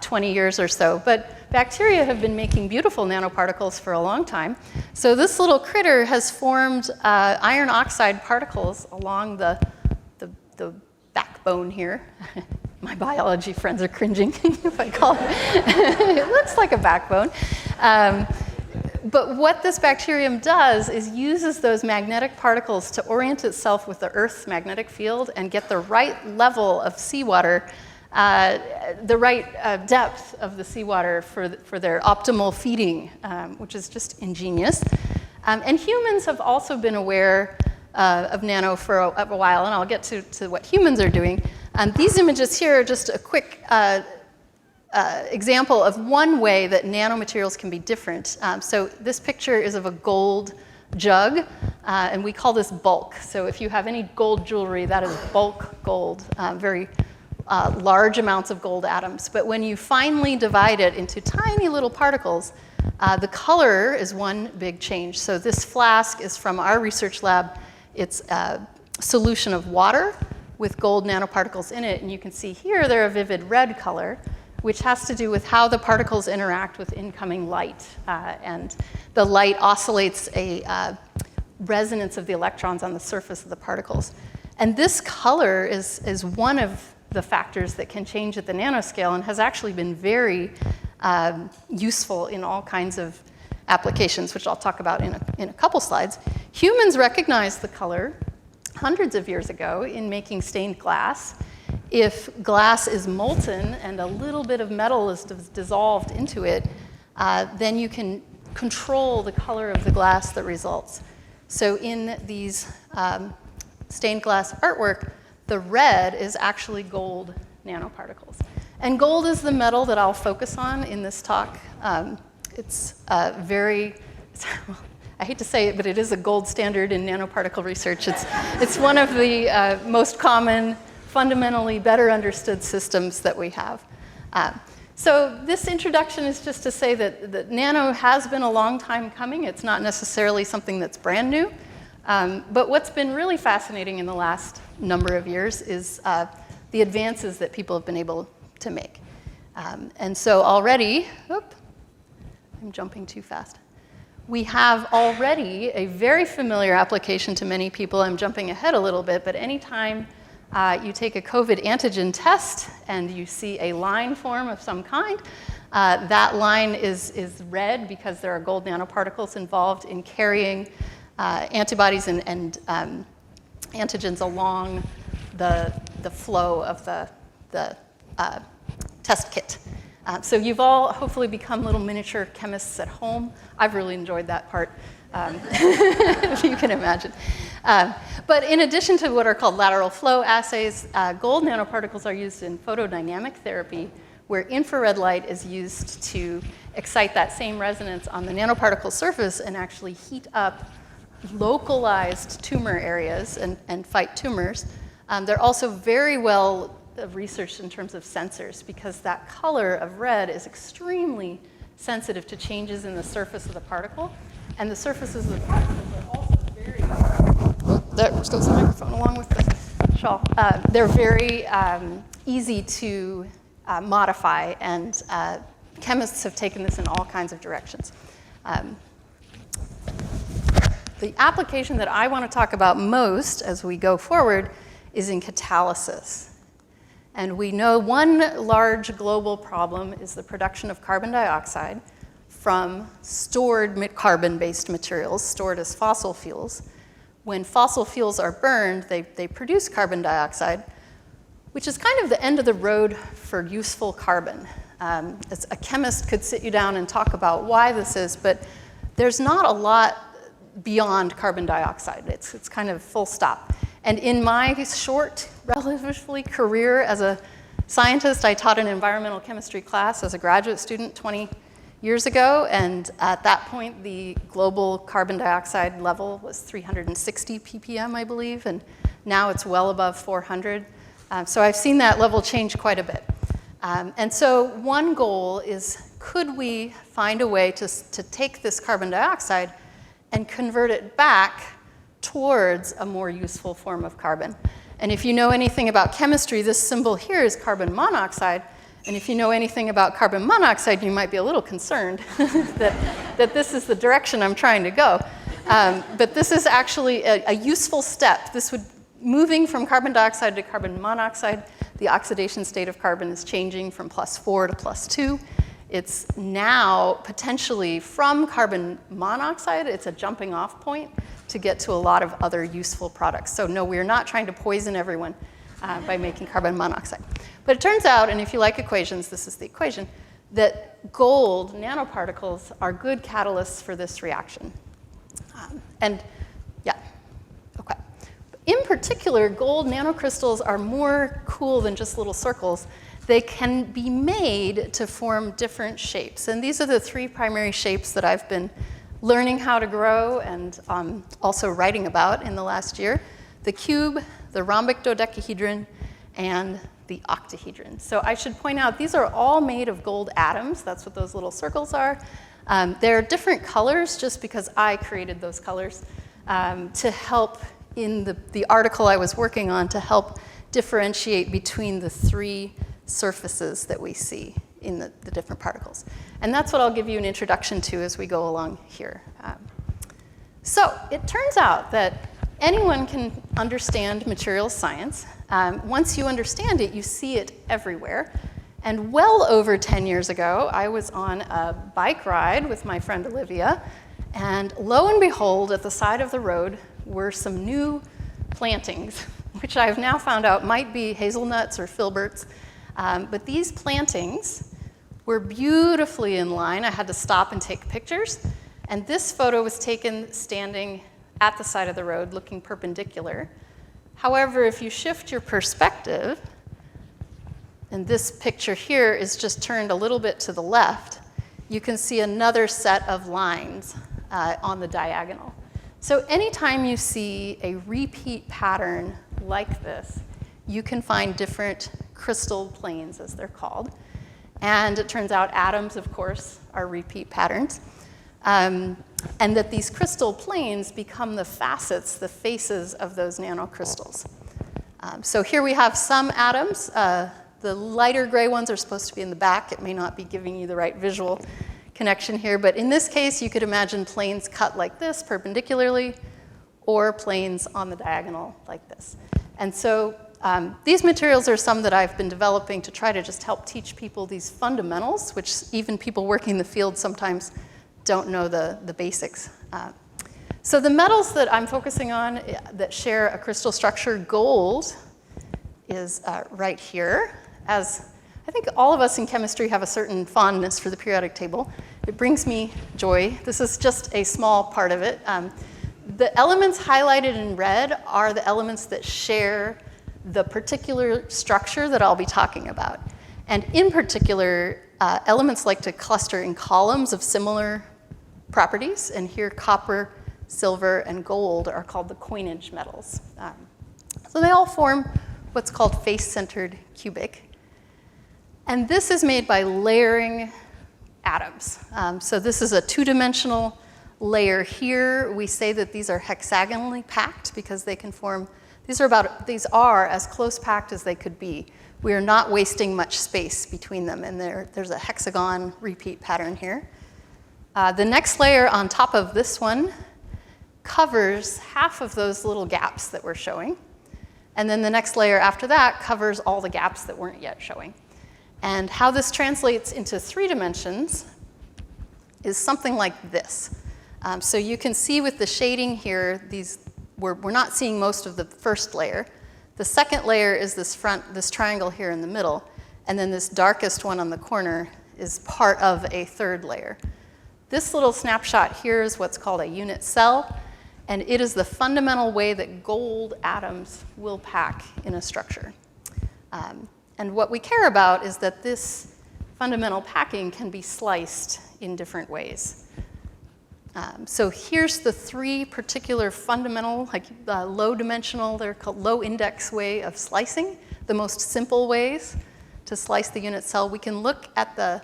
20 years or so. But bacteria have been making beautiful nanoparticles for a long time. So this little critter has formed iron oxide particles along the backbone here. My biology friends are cringing if I call it. It looks like a backbone. But what this bacterium does is uses those magnetic particles to orient itself with the Earth's magnetic field and get the right level of seawater, the right depth of the seawater for their optimal feeding, which is just ingenious. And humans have also been aware of nano for a while, and I'll get to what humans are doing. These images here are just a quick example of one way that nanomaterials can be different. So this picture is of a gold jug, and we call this bulk. So if you have any gold jewelry, that is bulk gold, very large amounts of gold atoms. But when you finally divide it into tiny little particles, the color is one big change. So this flask is from our research lab. It's a solution of water with gold nanoparticles in it. And you can see here they're a vivid red color, which has to do with how the particles interact with incoming light. And the light oscillates a resonance of the electrons on the surface of the particles. And this color is one of the factors that can change at the nanoscale and has actually been very useful in all kinds of applications, which I'll talk about in a couple slides. Humans recognized the color hundreds of years ago in making stained glass. If glass is molten and a little bit of metal is dissolved into it, then you can control the color of the glass that results. So in these stained glass artwork, the red is actually gold nanoparticles. And gold is the metal that I'll focus on in this talk. It's very, I hate to say it, but it is a gold standard in nanoparticle research. It's one of the most common fundamentally better understood systems that we have. So this introduction is just to say that nano has been a long time coming. It's not necessarily something that's brand new. But what's been really fascinating in the last number of years is the advances that people have been able to make. And so already, I'm jumping too fast. We have already a very familiar application to many people. I'm jumping ahead a little bit, but anytime you take a COVID antigen test and you see a line form of some kind, that line is red because there are gold nanoparticles involved in carrying antibodies and antigens along the flow of the test kit. So you've all hopefully become little miniature chemists at home. I've really enjoyed that part, if you can imagine. But in addition to what are called lateral flow assays, gold nanoparticles are used in photodynamic therapy, where infrared light is used to excite that same resonance on the nanoparticle surface and actually heat up localized tumor areas and fight tumors. They're also very well researched in terms of sensors, because that color of red is extremely sensitive to changes in the surface of the particle. And the surfaces of the particles are also very, there goes the microphone along with the shawl. They're very easy to modify, and chemists have taken this in all kinds of directions. The application that I want to talk about most as we go forward is in catalysis. And we know one large global problem is the production of carbon dioxide from stored carbon-based materials, stored as fossil fuels. When fossil fuels are burned, they produce carbon dioxide, which is kind of the end of the road for useful carbon. As a chemist could sit you down and talk about why this is, but there's not a lot beyond carbon dioxide. It's kind of full stop. And in my short, relatively career as a scientist, I taught an environmental chemistry class as a graduate student 20 years ago, and at that point, the global carbon dioxide level was 360 ppm, I believe, and now it's well above 400. So I've seen that level change quite a bit. And so one goal is, could we find a way to take this carbon dioxide and convert it back towards a more useful form of carbon? And if you know anything about chemistry, this symbol here is carbon monoxide. And if you know anything about carbon monoxide, you might be a little concerned that this is the direction I'm trying to go. But this is actually a useful step. Moving from carbon dioxide to carbon monoxide, the oxidation state of carbon is changing from +4 to +2. It's now potentially from carbon monoxide, it's a jumping off point to get to a lot of other useful products. So no, we're not trying to poison everyone by making carbon monoxide. But it turns out, and if you like equations, this is the equation, that gold nanoparticles are good catalysts for this reaction. In particular, gold nanocrystals are more cool than just little circles. They can be made to form different shapes. And these are the three primary shapes that I've been learning how to grow and also writing about in the last year: the cube, the rhombic dodecahedron, and the octahedron. So I should point out, these are all made of gold atoms. That's what those little circles are. They're different colors just because I created those colors to help in the article I was working on, to help differentiate between the three surfaces that we see in the different particles. And that's what I'll give you an introduction to as we go along here. So it turns out that anyone can understand materials science. Once you understand it, you see it everywhere. And well over 10 years ago, I was on a bike ride with my friend Olivia, and lo and behold, at the side of the road were some new plantings, which I've now found out might be hazelnuts or filberts. But these plantings were beautifully in line. I had to stop and take pictures. And this photo was taken standing at the side of the road, looking perpendicular. However, if you shift your perspective, and this picture here is just turned a little bit to the left, you can see another set of lines on the diagonal. So anytime you see a repeat pattern like this, you can find different crystal planes, as they're called. And it turns out atoms, of course, are repeat patterns. And that these crystal planes become the facets, the faces of those nanocrystals. So here we have some atoms. The lighter gray ones are supposed to be in the back. It may not be giving you the right visual connection here, but in this case, you could imagine planes cut like this, perpendicularly, or planes on the diagonal like this. And so these materials are some that I've been developing to try to just help teach people these fundamentals, which even people working in the field sometimes don't know the basics. So the metals that I'm focusing on that share a crystal structure, gold is right here. As I think all of us in chemistry have a certain fondness for the periodic table. It brings me joy. This is just a small part of it. The elements highlighted in red are the elements that share the particular structure that I'll be talking about. And in particular, elements like to cluster in columns of similar properties. And here, copper, silver, and gold are called the coinage metals. So they all form what's called face-centered cubic. And this is made by layering atoms. So this is a two-dimensional layer here. We say that these are hexagonally packed because they can form, these are as close packed as they could be. We are not wasting much space between them, and there's a hexagon repeat pattern here. The next layer on top of this one covers half of those little gaps that we're showing. And then the next layer after that covers all the gaps that weren't yet showing. And how this translates into 3 dimensions is something like this. So you can see with the shading here, we're not seeing most of the first layer. The second layer is this triangle here in the middle, and then this darkest one on the corner is part of a 3rd layer. This little snapshot here is what's called a unit cell, and it is the fundamental way that gold atoms will pack in a structure. And what we care about is that this fundamental packing can be sliced in different ways. So here's the 3 particular fundamental, low dimensional, they're called low index way of slicing, the most simple ways to slice the unit cell. We can look at the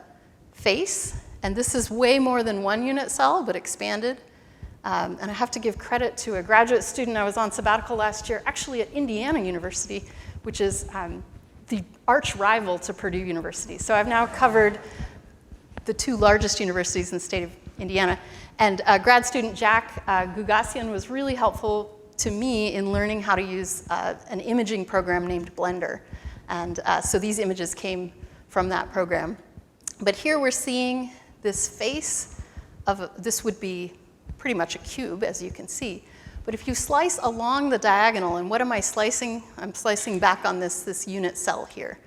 face, and this is way more than 1 unit cell, but expanded. And I have to give credit to a graduate student. I was on sabbatical last year, actually at Indiana University, which is the arch rival to Purdue University. So I've now covered the 2 largest universities in the state of Indiana. And grad student Jack Gugassian was really helpful to me in learning how to use an imaging program named Blender. And so these images came from that program. But here we're seeing this face of, this would be pretty much a cube, as you can see. But if you slice along the diagonal, and what am I slicing? I'm slicing back on this unit cell here.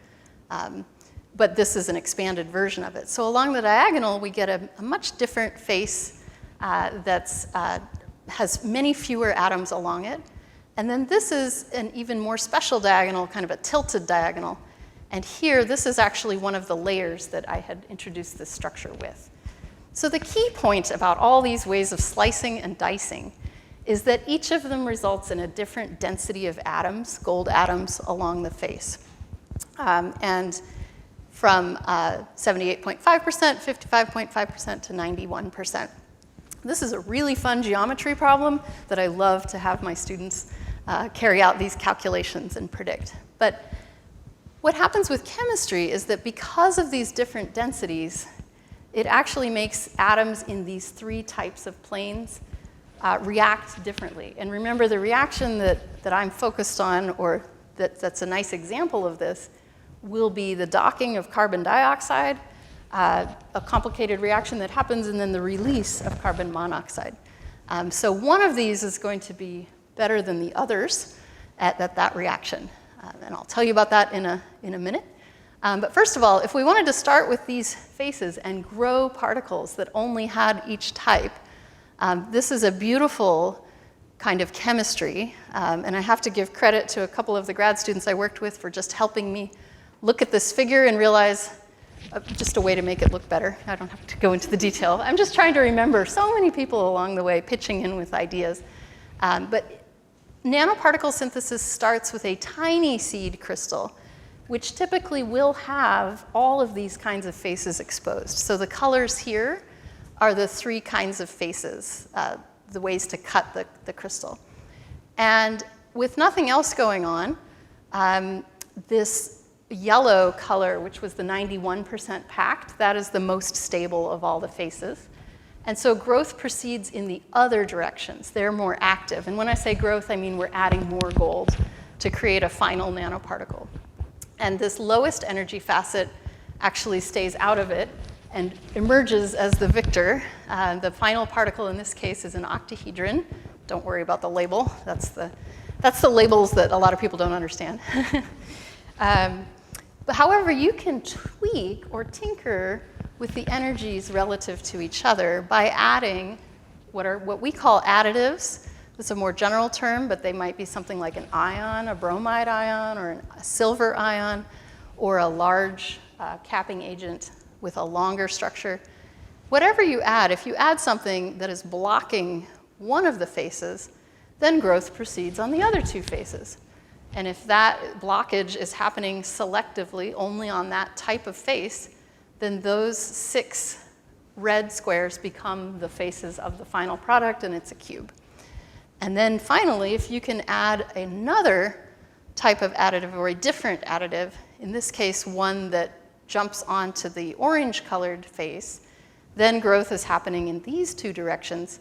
But this is an expanded version of it. So along the diagonal, we get a much different face that has many fewer atoms along it. And then this is an even more special diagonal, kind of a tilted diagonal. And here, this is actually one of the layers that I had introduced this structure with. So the key point about all these ways of slicing and dicing is that each of them results in a different density of atoms, gold atoms, along the face. And from 78.5%, 55.5% to 91%. This is a really fun geometry problem that I love to have my students carry out these calculations and predict. But what happens with chemistry is that because of these different densities, it actually makes atoms in these 3 types of planes react differently. And remember, the reaction that I'm focused on, or that's a nice example of this, will be the docking of carbon dioxide, a complicated reaction that happens, and then the release of carbon monoxide. So one of these is going to be better than the others at that reaction. And I'll tell you about that in a minute. But first of all, if we wanted to start with these faces and grow particles that only had each type, this is a beautiful kind of chemistry. And I have to give credit to a couple of the grad students I worked with for just helping me look at this figure and realize just a way to make it look better. I don't have to go into the detail. I'm just trying to remember so many people along the way pitching in with ideas. But nanoparticle synthesis starts with a tiny seed crystal, which typically will have all of these kinds of faces exposed. So the colors here are the three kinds of faces, the ways to cut the crystal. And with nothing else going on, this yellow color, which was the 91% packed, that is the most stable of all the faces. And so growth proceeds in the other directions. They're more active. And when I say growth, I mean we're adding more gold to create a final nanoparticle. And this lowest energy facet actually stays out of it and emerges as the victor. The final particle in this case is an octahedron. Don't worry about the label. That's the labels that a lot of people don't understand. But however, you can tweak or tinker with the energies relative to each other by adding what we call additives. It's a more general term, but they might be something like an ion, a bromide ion, or a silver ion, or a large capping agent with a longer structure. Whatever you add, if you add something that is blocking one of the faces, then growth proceeds on the other two faces. And if that blockage is happening selectively only on that type of face, then those 6 red squares become the faces of the final product, and it's a cube. And then finally, if you can add another type of additive or a different additive, in this case one that jumps onto the orange-colored face, then growth is happening in these two directions,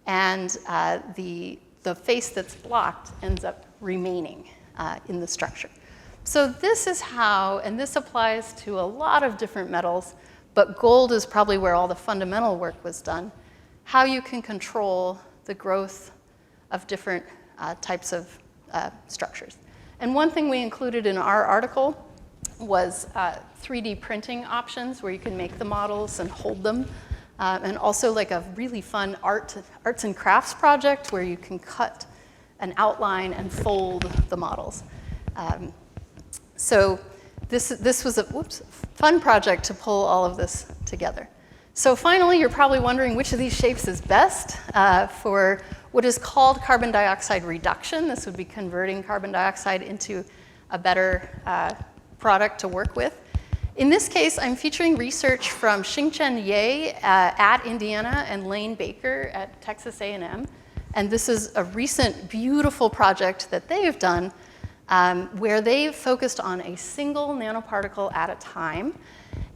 and the face that's blocked ends up remaining in the structure. So this is how, and this applies to a lot of different metals, but gold is probably where all the fundamental work was done, how you can control the growth of different types of structures. And one thing we included in our article was 3D printing options where you can make the models and hold them, and also like a really fun arts and crafts project where you can cut an outline and fold the models. So this was a fun project to pull all of this together. So finally, you're probably wondering which of these shapes is best for what is called carbon dioxide reduction. This would be converting carbon dioxide into a better product to work with. In this case, I'm featuring research from Xingchen Ye at Indiana and Lane Baker at Texas A&M. And this is a recent, beautiful project that they have done where they've focused on a single nanoparticle at a time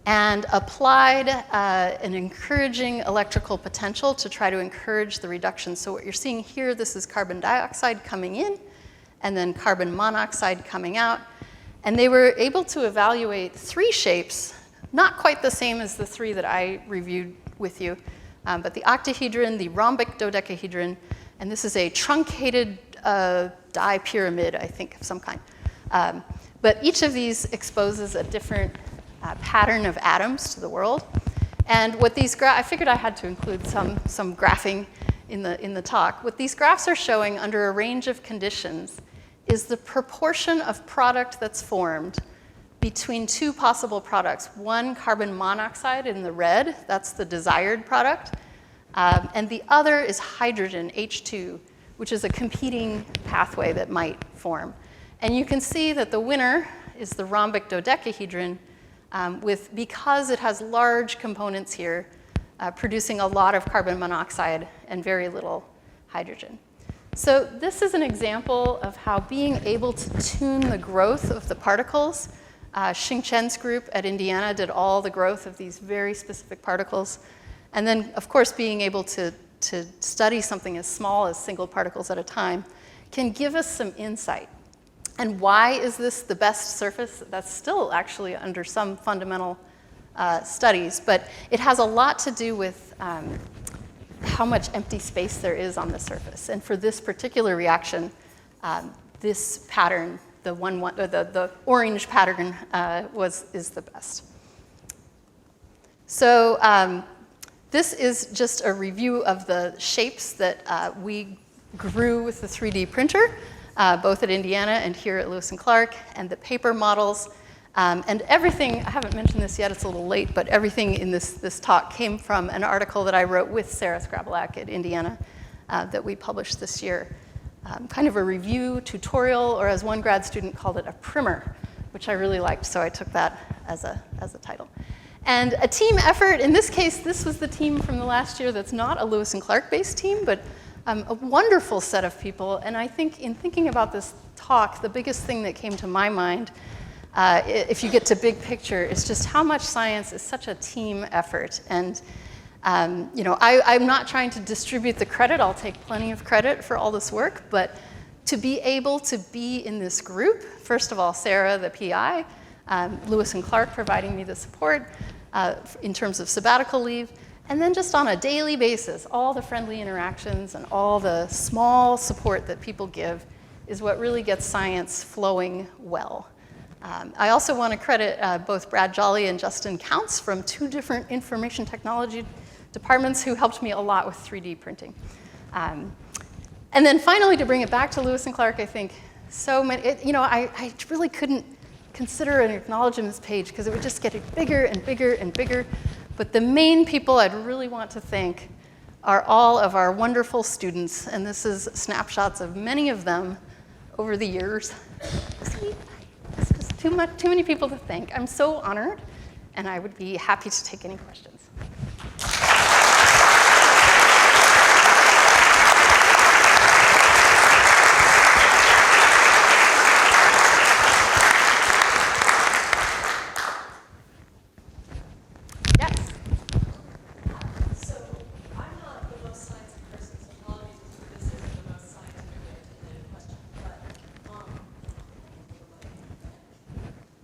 and applied an encouraging electrical potential to try to encourage the reduction. So what you're seeing here, this is carbon dioxide coming in and then carbon monoxide coming out. And they were able to evaluate 3 shapes, not quite the same as the 3 that I reviewed with you, but the octahedron, the rhombic dodecahedron, and this is a truncated dipyramid, I think, of some kind. But each of these exposes a different pattern of atoms to the world. And what these I figured I had to include some graphing in the talk. What these graphs are showing under a range of conditions is the proportion of product that's formed between 2 possible products. One, carbon monoxide in the red, that's the desired product, and the other is hydrogen, H2, which is a competing pathway that might form. And you can see that the winner is the rhombic dodecahedron, because it has large components here, producing a lot of carbon monoxide and very little hydrogen. So this is an example of how being able to tune the growth of the particles. Xingchen's group at Indiana did all the growth of these very specific particles. And then, of course, being able to study something as small as single particles at a time can give us some insight. And why is this the best surface? That's still actually under some fundamental studies, but it has a lot to do with how much empty space there is on the surface. And for this particular reaction, this pattern, the orange pattern is the best. So this is just a review of the shapes that we grew with the 3D printer, both at Indiana and here at Lewis and Clark, and the paper models. And everything, I haven't mentioned this yet, it's a little late, but everything in this talk came from an article that I wrote with Sarah Skrabelak at Indiana that we published this year. kind of a review tutorial, or as one grad student called it, a primer, which I really liked, so I took that as a title. And a team effort, in this case, this was the team from the last year that's not a Lewis and Clark-based team, but a wonderful set of people. And I think in thinking about this talk, the biggest thing that came to my mind, if you get to big picture, is just how much science is such a team effort. And I'm not trying to distribute the credit. I'll take plenty of credit for all this work, but to be able to be in this group, first of all, Sarah, the PI, Lewis and Clark providing me the support in terms of sabbatical leave, and then just on a daily basis, all the friendly interactions and all the small support that people give is what really gets science flowing well. I also want to credit both Brad Jolly and Justin Counts from 2 different information technology departments who helped me a lot with 3D printing. And then finally, to bring it back to Lewis and Clark, I think so many, I really couldn't consider an acknowledgements page because it would just get bigger and bigger and bigger. But the main people I'd really want to thank are all of our wonderful students, and this is snapshots of many of them over the years. See, it's just too many people to thank. I'm so honored, and I would be happy to take any questions.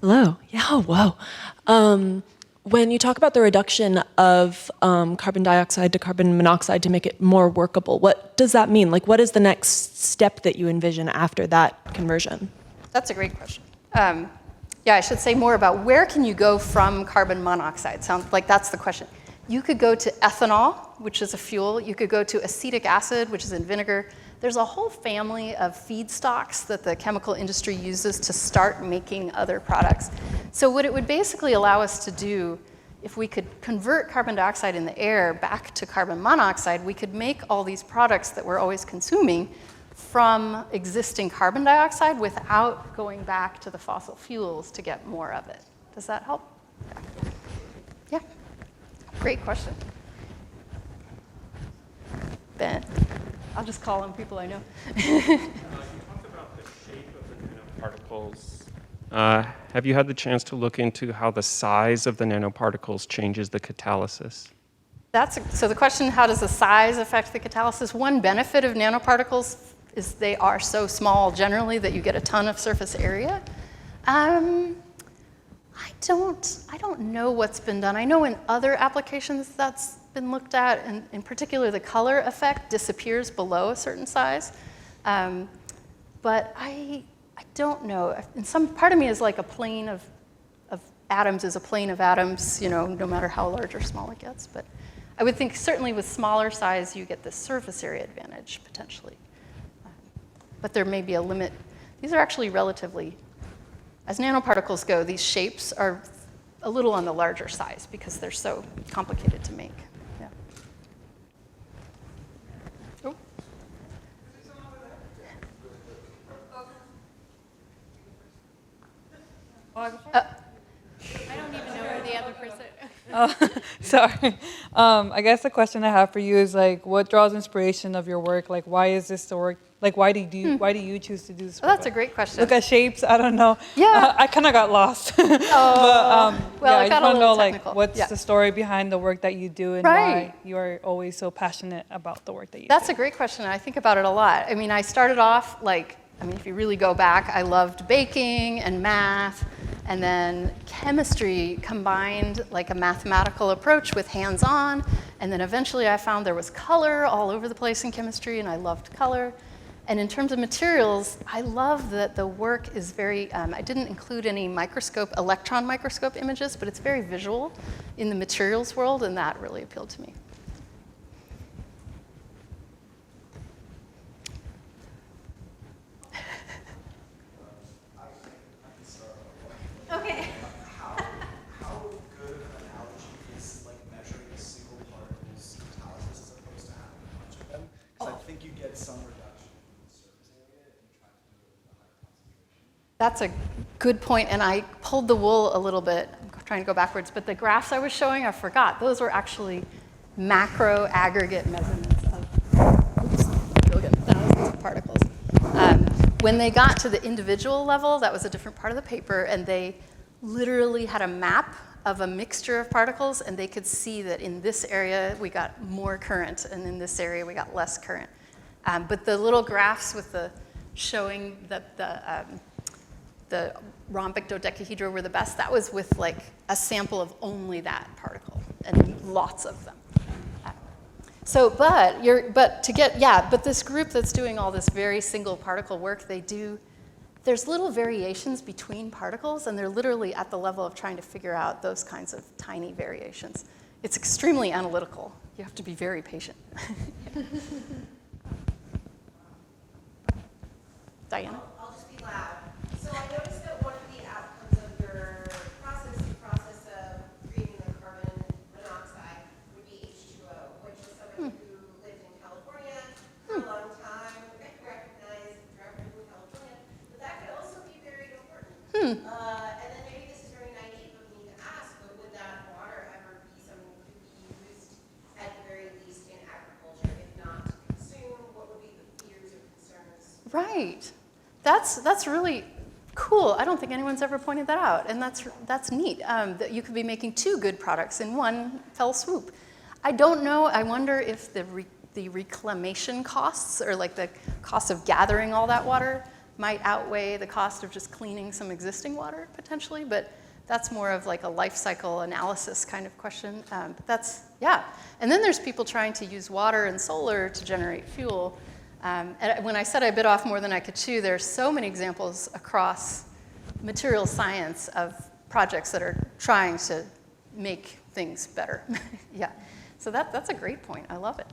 Hello. Yeah. Oh, wow. When you talk about the reduction of carbon dioxide to carbon monoxide to make it more workable, what does that mean? Like, what is the next step that you envision after that conversion? That's a great question. I should say more about where can you go from carbon monoxide? Sounds like that's the question. You could go to ethanol, which is a fuel. You could go to acetic acid, which is in vinegar. There's a whole family of feedstocks that the chemical industry uses to start making other products. So what it would basically allow us to do, if we could convert carbon dioxide in the air back to carbon monoxide, we could make all these products that we're always consuming from existing carbon dioxide without going back to the fossil fuels to get more of it. Does that help? Yeah. Great question. Ben. I'll just call on people I know. You talked about the shape of the nanoparticles. Have you had the chance to look into how the size of the nanoparticles changes the catalysis? So the question, how does the size affect the catalysis? One benefit of nanoparticles is they are so small generally that you get a ton of surface area. I don't know what's been done. I know in other applications that's been looked at, and in particular the color effect disappears below a certain size. But I don't know. And some part of me is like a plane of atoms is a plane of atoms, no matter how large or small it gets. But I would think certainly with smaller size you get the surface area advantage potentially. But there may be a limit. These are actually relatively, as nanoparticles go, these shapes are a little on the larger size because they're so complicated to make. Yeah. Oh. I don't even know who the other person. Oh, sorry. I guess the question I have for you is like, what draws inspiration of your work? Like, why is this the work? Like, why do you choose to do this? Oh, that's a great question. Look at shapes. I don't know. Yeah. I kind of got lost. Oh, well, I it just got a want to little know technical. like what's Yeah. the story behind the work that you do and Right. why you are always so passionate about the work that you That's do. a great question. I think about it a lot. I mean, I started off if you really go back, I loved baking and math, and then chemistry combined like a mathematical approach with hands-on, and then eventually I found there was color all over the place in chemistry, and I loved color. And in terms of materials, I love that the work is very, I didn't include any electron microscope images, but it's very visual in the materials world, and that really appealed to me. Okay. How good of an analogy is like measuring a single particle's catalysis as opposed to having a bunch of them? Because I think you get some reduction in the surface That's a good point, and I pulled the wool a little bit. I'm trying to go backwards, but the graphs I was showing, I forgot. Those were actually macro aggregate measurements of thousands of particles. When they got to the individual level, that was a different part of the paper, and they literally had a map of a mixture of particles, and they could see that in this area we got more current, and in this area we got less current. But the little graphs with the showing that the rhombic dodecahedra were the best, that was with like a sample of only that particle, and lots of them. But this group that's doing all this very single particle work, there's little variations between particles, and they're literally at the level of trying to figure out those kinds of tiny variations. It's extremely analytical. You have to be very patient. Diana? I'll just be loud. So I noticed that one of the outcomes of your process of creating the carbon monoxide would be H2O, which is somebody who lived in California for a long time, recognized drought in California, but that could also be very important. And then maybe this is very naive of me to ask, but would that water ever be something that could be used at the very least in agriculture, if not to consume? What would be the fears or concerns? Right. That's really cool. I don't think anyone's ever pointed that out, and that's neat. That you could be making two good products in one fell swoop. I don't know. I wonder if the reclamation costs, or like the cost of gathering all that water, might outweigh the cost of just cleaning some existing water potentially. But that's more of like a life cycle analysis kind of question. But yeah. And then there's people trying to use water and solar to generate fuel. And when I said I bit off more than I could chew, there's so many examples across material science of projects that are trying to make things better. Yeah, so that's a great point. I love it.